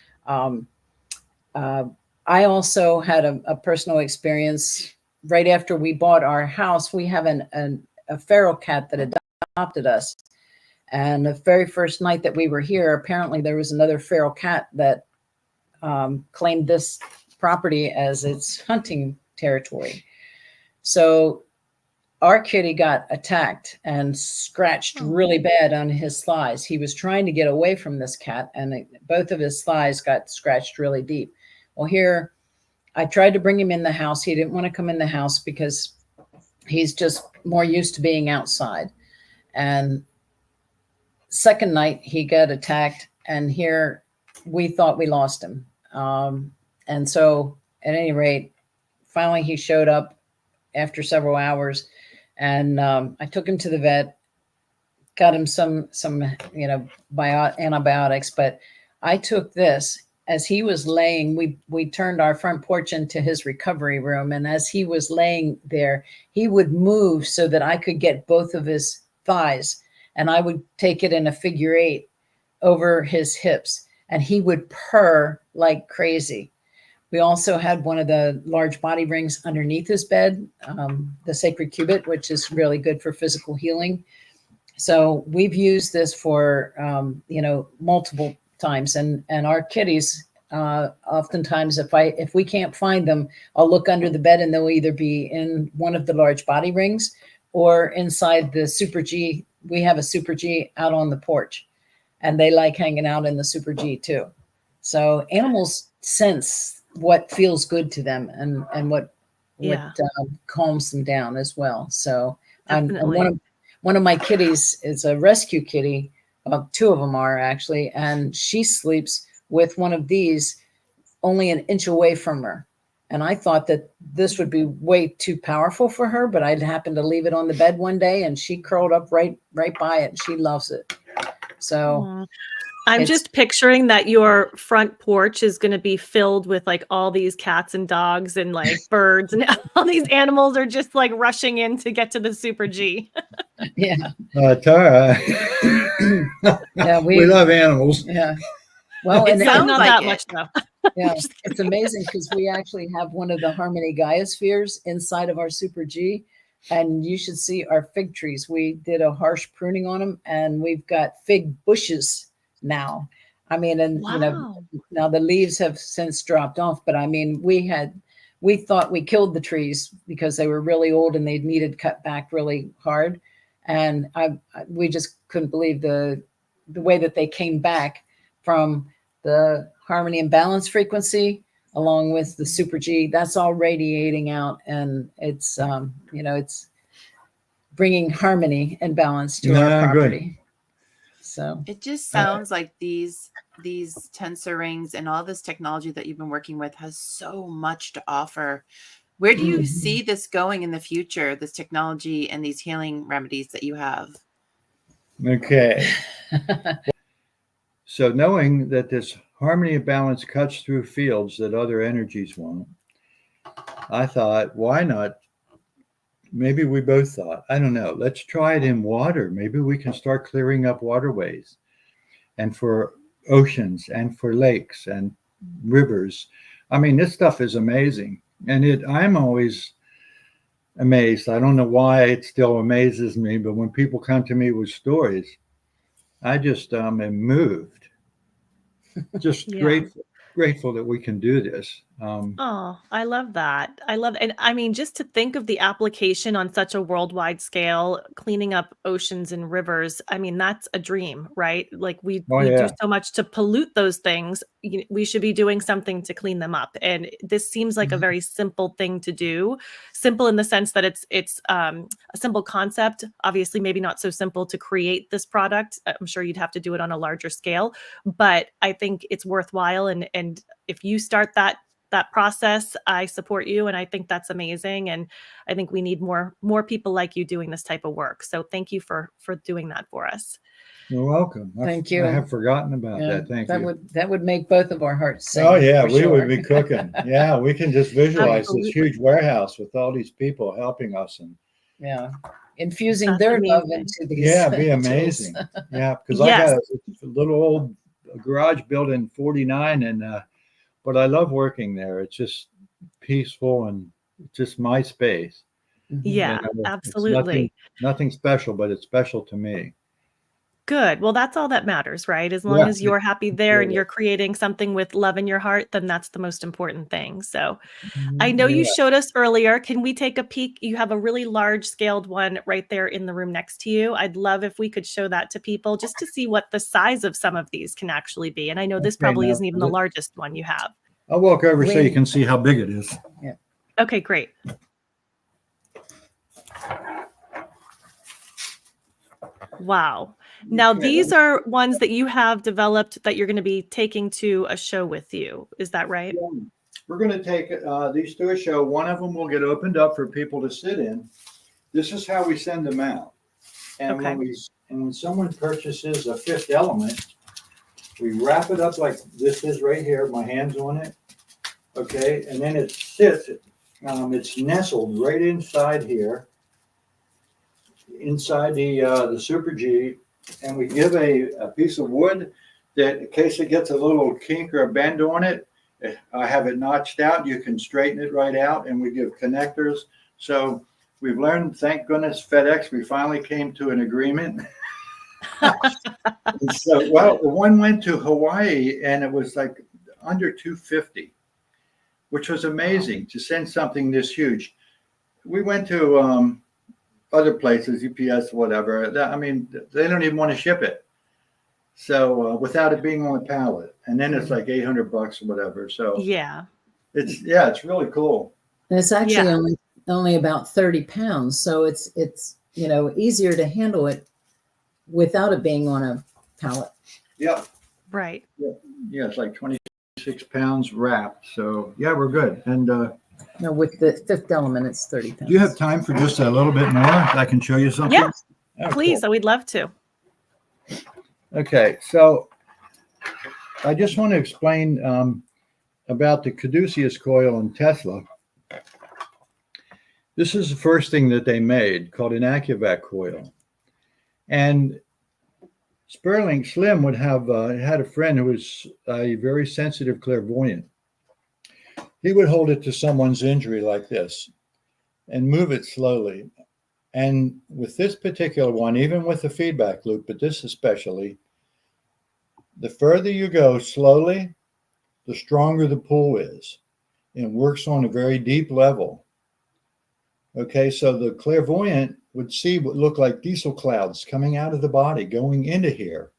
I also had a personal experience right after we bought our house. We have a feral cat that adopted us. And the very first night that we were here, apparently there was another feral cat that claimed this property as its hunting territory. So our kitty got attacked and scratched really bad on his thighs. He was trying to get away from this cat, and both of his thighs got scratched really deep. Well, here, I tried to bring him in the house. He didn't want to come in the house because he's just more used to being outside. And second night, he got attacked, and here we thought we lost him. And so at any rate, finally he showed up after several hours, and I took him to the vet, got him some antibiotics, but I took this. As he was laying, we turned our front porch into his recovery room. And as he was laying there, he would move so that I could get both of his thighs, and I would take it in a figure 8 over his hips, and he would purr like crazy. We also had one of the large body rings underneath his bed, the sacred cubit, which is really good for physical healing. So we've used this for, multiple times, and our kitties, oftentimes if we can't find them, I'll look under the bed and they'll either be in one of the large body rings or inside the Super G. We have a Super G out on the porch, and they like hanging out in the Super G too. So animals sense what feels good to them and what calms them down as well. So one of my kitties is a rescue kitty. Well, 2 of them are actually, and she sleeps with one of these only an inch away from her. And I thought that this would be way too powerful for her, but I'd happened to leave it on the bed one day, and she curled up right by it, and she loves it. So I'm just picturing that your front porch is going to be filled with like all these cats and dogs and like birds, and all these animals are just like rushing in to get to the Super G. Yeah. Tara, Yeah, We love animals. Yeah. Well, It and sounds Not like that it. much though. yeah, it's amazing because we actually have one of the Harmony Gaia-spheres inside of our Super G, and you should see our fig trees. We did a harsh pruning on them, and we've got fig bushes now. I mean, and Wow. now the leaves have since dropped off, but I mean, we thought we killed the trees because they were really old and they needed cut back really hard, and we just couldn't believe the way that they came back from the harmony and balance frequency along with the Super G. That's all radiating out, and it's it's bringing harmony and balance to our property. So it just sounds like these tensor rings and all this technology that you've been working with has so much to offer. Where do you see this going in the future, this technology and these healing remedies that you have? Okay. So knowing that this harmony and balance cuts through fields that other energies won't, I thought, why not? Maybe we both thought, I don't know, let's try it in water. Maybe we can start clearing up waterways and for oceans and for lakes and rivers. I mean, this stuff is amazing. And I'm always amazed. I don't know why it still amazes me, but when people come to me with stories, I just am moved. Just Yeah. grateful that we can do this. Oh, I love that. And I mean, just to think of the application on such a worldwide scale, cleaning up oceans and rivers, I mean, that's a dream, right? Like we do so much to pollute those things. We should be doing something to clean them up. And this seems like a very simple thing to do. Simple in the sense that it's a simple concept. Obviously, maybe not so simple to create this product. I'm sure you'd have to do it on a larger scale, but I think it's worthwhile. And if you start that process, I support you, and I think that's amazing. And I think we need more people like you doing this type of work. So thank you for doing that for us. You're welcome. Thank you. I have forgotten about that. Thank you. That would make both of our hearts sing. Oh yeah, we sure. would be cooking. Yeah, we can just visualize Absolutely. this huge warehouse with all these people helping us, and infusing That's their amazing. love into these. it'd be tools. amazing. Yeah, because Yes. I got a little old garage built in '49, and but I love working there. It's just peaceful and just my space. Yeah, It's absolutely. nothing special, but it's special to me. Good. Well, that's all that matters, right? As long as you're happy there and you're creating something with love in your heart, then that's the most important thing. So I know you showed us earlier. Can we take a peek? You have a really large scaled one right there in the room next to you. I'd love if we could show that to people just to see what the size of some of these can actually be. And I know this probably isn't even the largest one you have. I'll walk over so you can see how big it is. Yeah. Okay, great. Wow. Now, these are ones that you have developed that you're going to be taking to a show with you. Is that right? Yeah. We're going to take these to a show. One of them will get opened up for people to sit in. This is how we send them out. And when someone purchases a fifth element, we wrap it up like this is right here. My hand's on it. Okay. And then it sits. It's nestled right inside here, inside the Super G. And we give a piece of wood that in case it gets a little kink or a bend on it, I have it notched out. You can straighten it right out, and we give connectors. So we've learned, thank goodness, FedEx, we finally came to an agreement. So, well, one went to Hawaii, and it was like under $250, which was amazing to send something this huge. We went to other places, UPS, whatever. I mean, they don't even want to ship it. So without it being on a pallet, and then it's like $800 or whatever. So it's really cool. And it's actually only about 30 pounds, so it's easier to handle it without it being on a pallet. Yeah. Right. Yeah, it's like 26 pounds wrapped. So yeah, we're good. And no, with the fifth element, it's 30 pounds. Do you have time for just a little bit more? I can show you something. Yeah, oh, please. Cool. We'd love to. Okay, so I just want to explain about the caduceus coil in Tesla. This is the first thing that they made called an AccuVac coil. And Slim would have had a friend who was a very sensitive clairvoyant. He would hold it to someone's injury like this and move it slowly. And with this particular one, even with the feedback loop, but this especially, the further you go slowly, the stronger the pull is. And it works on a very deep level. Okay, so the clairvoyant would see what looked like diesel clouds coming out of the body, going into here,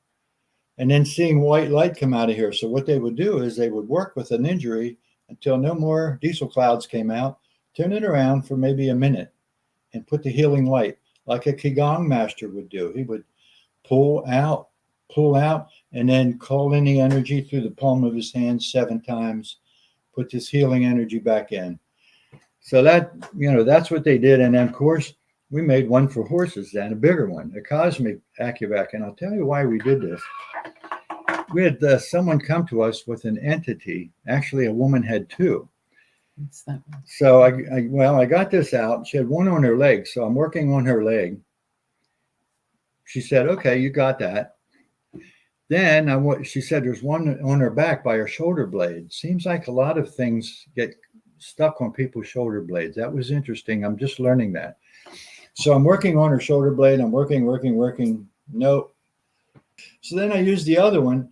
and then seeing white light come out of here. So what they would do is they would work with an injury until no more diesel clouds came out, turn it around for maybe a minute, and put the healing light, like a Qigong master would do. He would pull out, and then call in the energy through the palm of his hand 7 times, put this healing energy back in. So that, that's what they did. And then, of course, we made one for horses then, a bigger one, a cosmic AccuVac. And I'll tell you why we did this. We had someone come to us with an entity. Actually, a woman had 2. What's that one? So I got this out. She had one on her leg. So I'm working on her leg. She said, okay, you got that. Then she said there's one on her back by her shoulder blade. Seems like a lot of things get stuck on people's shoulder blades. That was interesting. I'm just learning that. So I'm working on her shoulder blade. I'm working. Nope. So then I used the other one.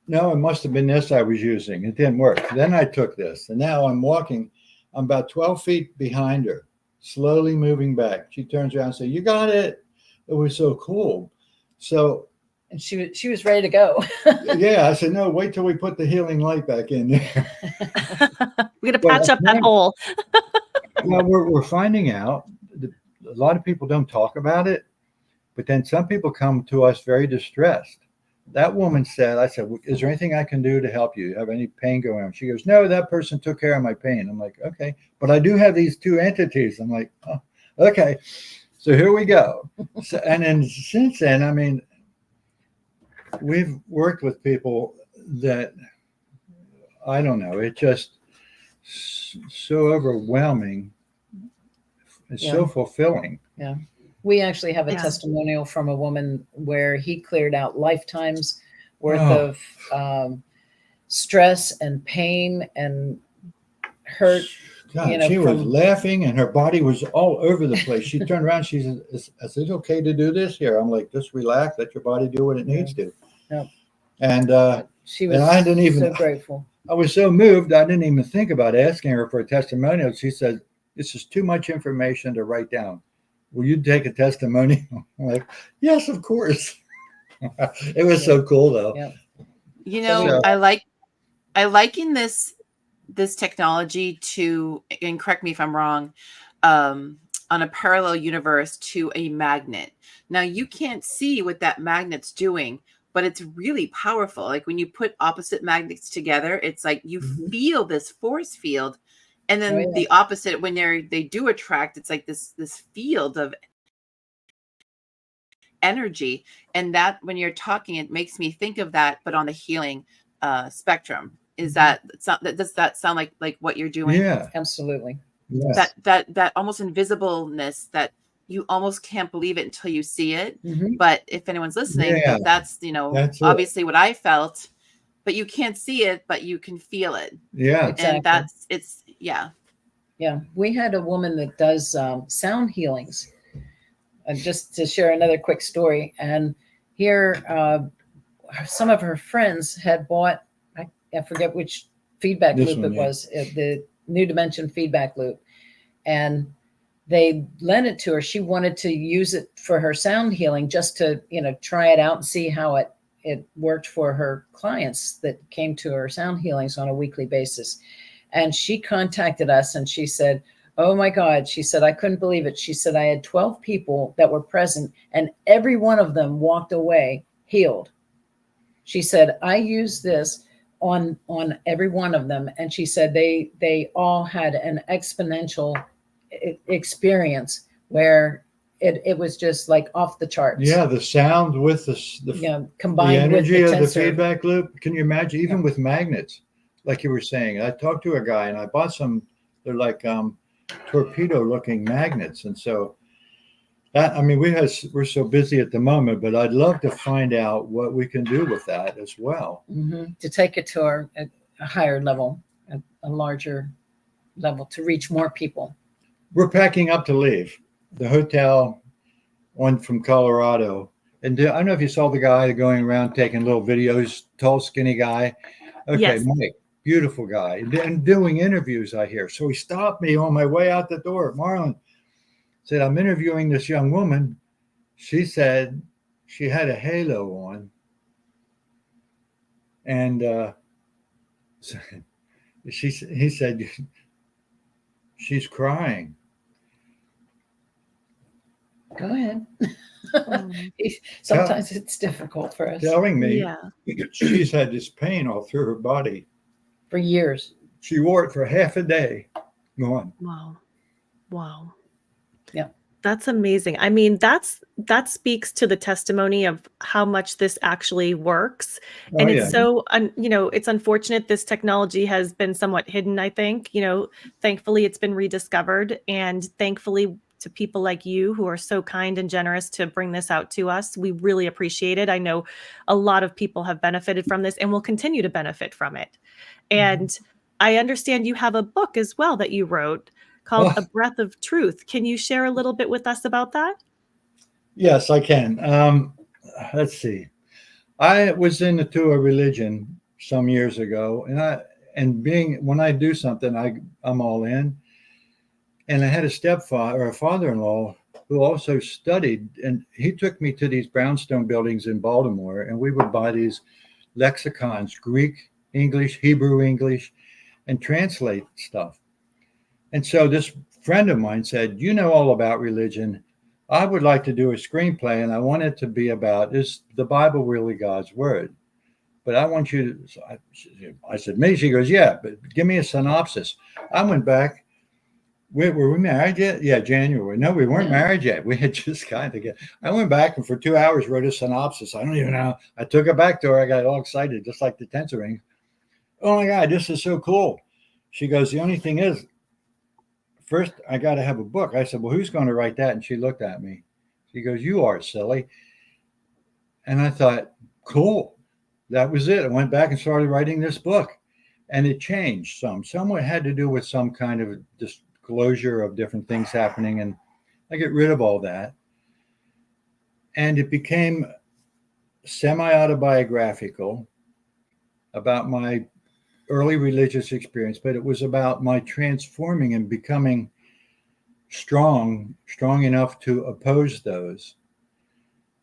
No, it must have been this I was using. It didn't work. Then I took this, and now I'm walking. I'm about 12 feet behind her, slowly moving back. She turns around and says, "You got it." It was so cool. So, and she was ready to go. Yeah, I said, "No, wait till we put the healing light back in there." We're gonna patch up that hole. Well, we're finding out that a lot of people don't talk about it, but then some people come to us very distressed. That woman said, I said, "Is there anything I can do to help you? Have any pain going on?" She goes, "No, that person took care of my pain." I'm like, "Okay, but I do have these 2 entities." I'm like, "Oh, okay." So here we go. So, and then since then, I mean, we've worked with people that, I don't know, it just so overwhelming. It's so fulfilling. Yeah. We actually have a testimonial from a woman where he cleared out lifetimes worth of stress and pain and hurt. God, she was laughing and her body was all over the place. She turned around. She said, "Is it okay to do this here?" I'm like, "Just relax. Let your body do what it needs to." Yep. And she was so grateful. I was so moved. I didn't even think about asking her for a testimonial. She said, "This is too much information to write down. Will you take a testimonial?" I'm like, "Yes, of course." It was so cool, though. Yeah. I liken this technology to, and correct me if I'm wrong, on a parallel universe to a magnet. Now you can't see what that magnet's doing, but it's really powerful. Like when you put opposite magnets together, it's like you feel this force field. And then the opposite, when they do attract, it's like this field of energy. And that, when you're talking, it makes me think of that, but on the healing spectrum. Does that sound like what you're doing? Yeah, absolutely. Yes. That almost invisibleness that you almost can't believe it until you see it. But if anyone's listening, that's obviously what I felt. But you can't see it, but you can feel it. Yeah. And Yeah. We had a woman that does sound healings. And just to share another quick story. And here, some of her friends had bought, I forget which feedback loop it was, the New Dimension feedback loop. And they lent it to her. She wanted to use it for her sound healing, just to, try it out and see how it worked for her clients that came to her sound healings on a weekly basis. And she contacted us and she said, "Oh my God," she said, "I couldn't believe it." She said, "I had 12 people that were present and every one of them walked away healed." She said, "I used this on every one of them." And she said, they all had an exponential experience where it was just like off the charts. Yeah, the sound with the combined the energy with the of the tensor feedback loop. Can you imagine? Even with magnets, like you were saying, I talked to a guy and I bought some. They're like torpedo-looking magnets, and so I mean, we're so busy at the moment, but I'd love to find out what we can do with that as well. To take it to a higher level, a larger level, to reach more people. We're packing up to leave the hotel from Colorado. And I don't know if you saw the guy going around taking little videos, tall, skinny guy. Okay, Yes. Mike, beautiful guy. And doing interviews, I hear. So he stopped me on my way out the door. Marlin said, I'm interviewing this young woman. She said she had a halo on. And he said, she's crying. Go ahead. Sometimes it's difficult for us. Telling me Yeah. she's had this pain all through her body. For years. She wore it for half a day. Gone. Wow. Yeah. That's amazing. I mean, that speaks to the testimony of how much this actually works. And it's so, it's unfortunate this technology has been somewhat hidden, I think. Thankfully, it's been rediscovered. And thankfully, to people like you who are so kind and generous to bring this out to us, we really appreciate it. I know a lot of people have benefited from this and will continue to benefit from it. And I understand you have a book as well that you wrote called A Breath of Truth. Can you share a little bit with us about that? Yes, I can. Let's see. I was into a religion some years ago, and when I do something, I'm all in. And I had a stepfather or a father-in-law who also studied, and he took me to these brownstone buildings in Baltimore, and we would buy these lexicons, Greek English, Hebrew English, and translate stuff. And so this friend of mine said, you know all about religion. I would like to do a screenplay, and I want it to be about, is the Bible really God's word? But I want you to, I said, me? She goes, yeah, but give me a synopsis. I went back. Were we married yet? Yeah, January. No, we weren't married yet. We had just kind of I went back and for 2 hours wrote a synopsis. I don't even know. I took it back to her. I got all excited, just like the Tensor Ring. Oh my God, this is so cool. She goes, the only thing is, first, I got to have a book. I said, well, who's going to write that? And she looked at me. She goes, you are, silly. And I thought, cool. That was it. I went back and started writing this book. And it changed some. Some had to do with some kind of disclosure of different things happening. And I get rid of all that. And it became semi-autobiographical about my early religious experience, but it was about my transforming and becoming strong enough to oppose those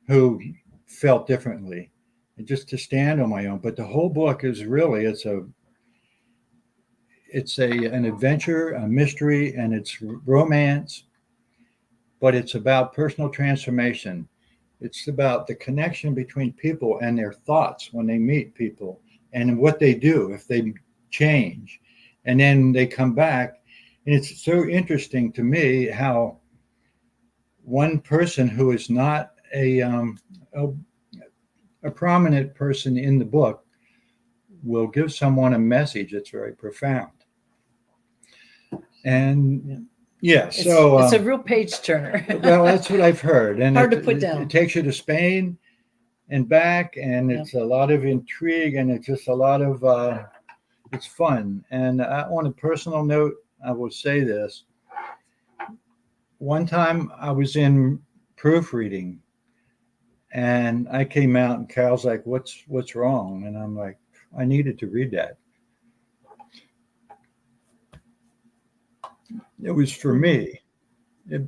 who felt differently, and just to stand on my own. But the whole book is really, it's an adventure, a mystery, and it's romance, but it's about personal transformation. It's about the connection between people and their thoughts when they meet people, and what they do if they change, and then they come back. And it's so interesting to me how one person who is not a prominent person in the book will give someone a message that's very profound. And it's a real page turner. Well, that's what I've heard. And hard to put down. It takes you to Spain and back, and it's a lot of intrigue, and it's just a lot of it's fun. And on a personal note, I will say this. One time I was in proofreading, and I came out, and Carol's like, what's wrong? And I'm like, I needed to read that. It was for me. It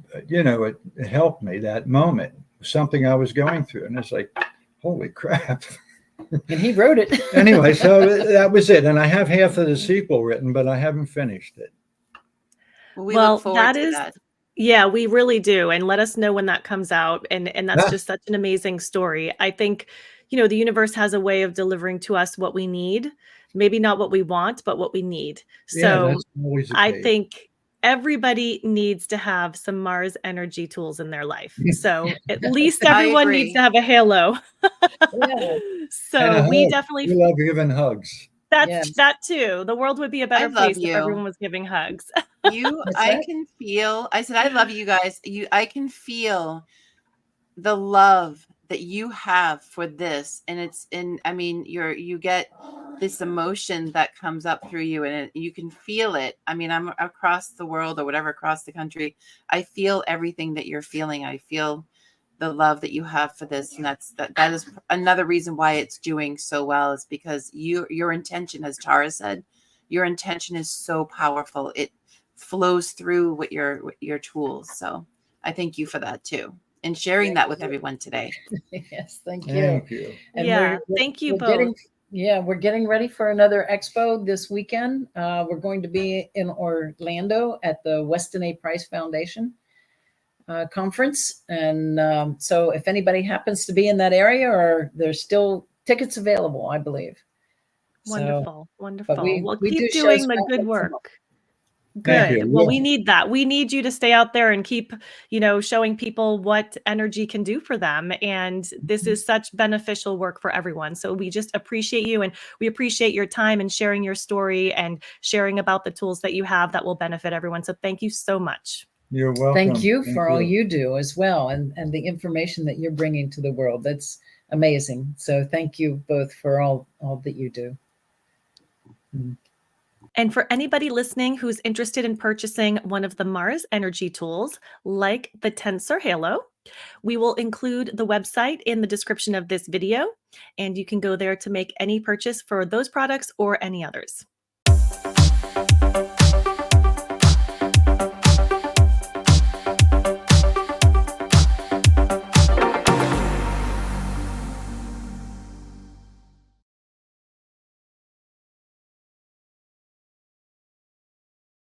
helped me, that moment. Something I was going through, and it's like, holy crap. And he wrote it. Anyway, so that was it. And I have half of the sequel written, but I haven't finished it. Well, we look forward to that. Yeah, we really do. And let us know when that comes out. And that's just such an amazing story. I think, the universe has a way of delivering to us what we need. Maybe not what we want, but what we need. So I think everybody needs to have some Marz Energy Tools in their life. So at least everyone needs to have a halo. So we definitely love giving hugs. Yes. that too. The world would be a better love place if you. everyone was giving hugs. What's I that? can feel, I said, I love you guys. I can feel the love that you have for this. And I mean, you get this emotion that comes up through you and you can feel it. I mean, I'm across the world or whatever, across the country. I feel everything that you're feeling. I feel the love that you have for this. And that is another reason why it's doing so well, is because your intention, as Tara said, your intention is so powerful. It flows through with your tools. So I thank you for that too, and sharing that with everyone today. Yes, thank you. Thank you. And Yeah, thank you we're both. we're getting ready for another expo this weekend. We're going to be in Orlando at the Weston A. Price Foundation conference. And so if anybody happens to be in that area, or there's still tickets available, I believe. Wonderful, wonderful. But we Well, do keep shows doing the back good once a month. work. Thank Good. you. Well, Yeah. we need that. We need you to stay out there and keep, showing people what energy can do for them. And this is such beneficial work for everyone. So we just appreciate you, and we appreciate your time and sharing your story and sharing about the tools that you have that will benefit everyone. So thank you so much. You're welcome. Thank you for all you do as well, and the information that you're bringing to the world. That's amazing. So thank you both for all that you do. And for anybody listening who's interested in purchasing one of the Marz Energy Tools, like the Tensor Halo, we will include the website in the description of this video, and you can go there to make any purchase for those products or any others.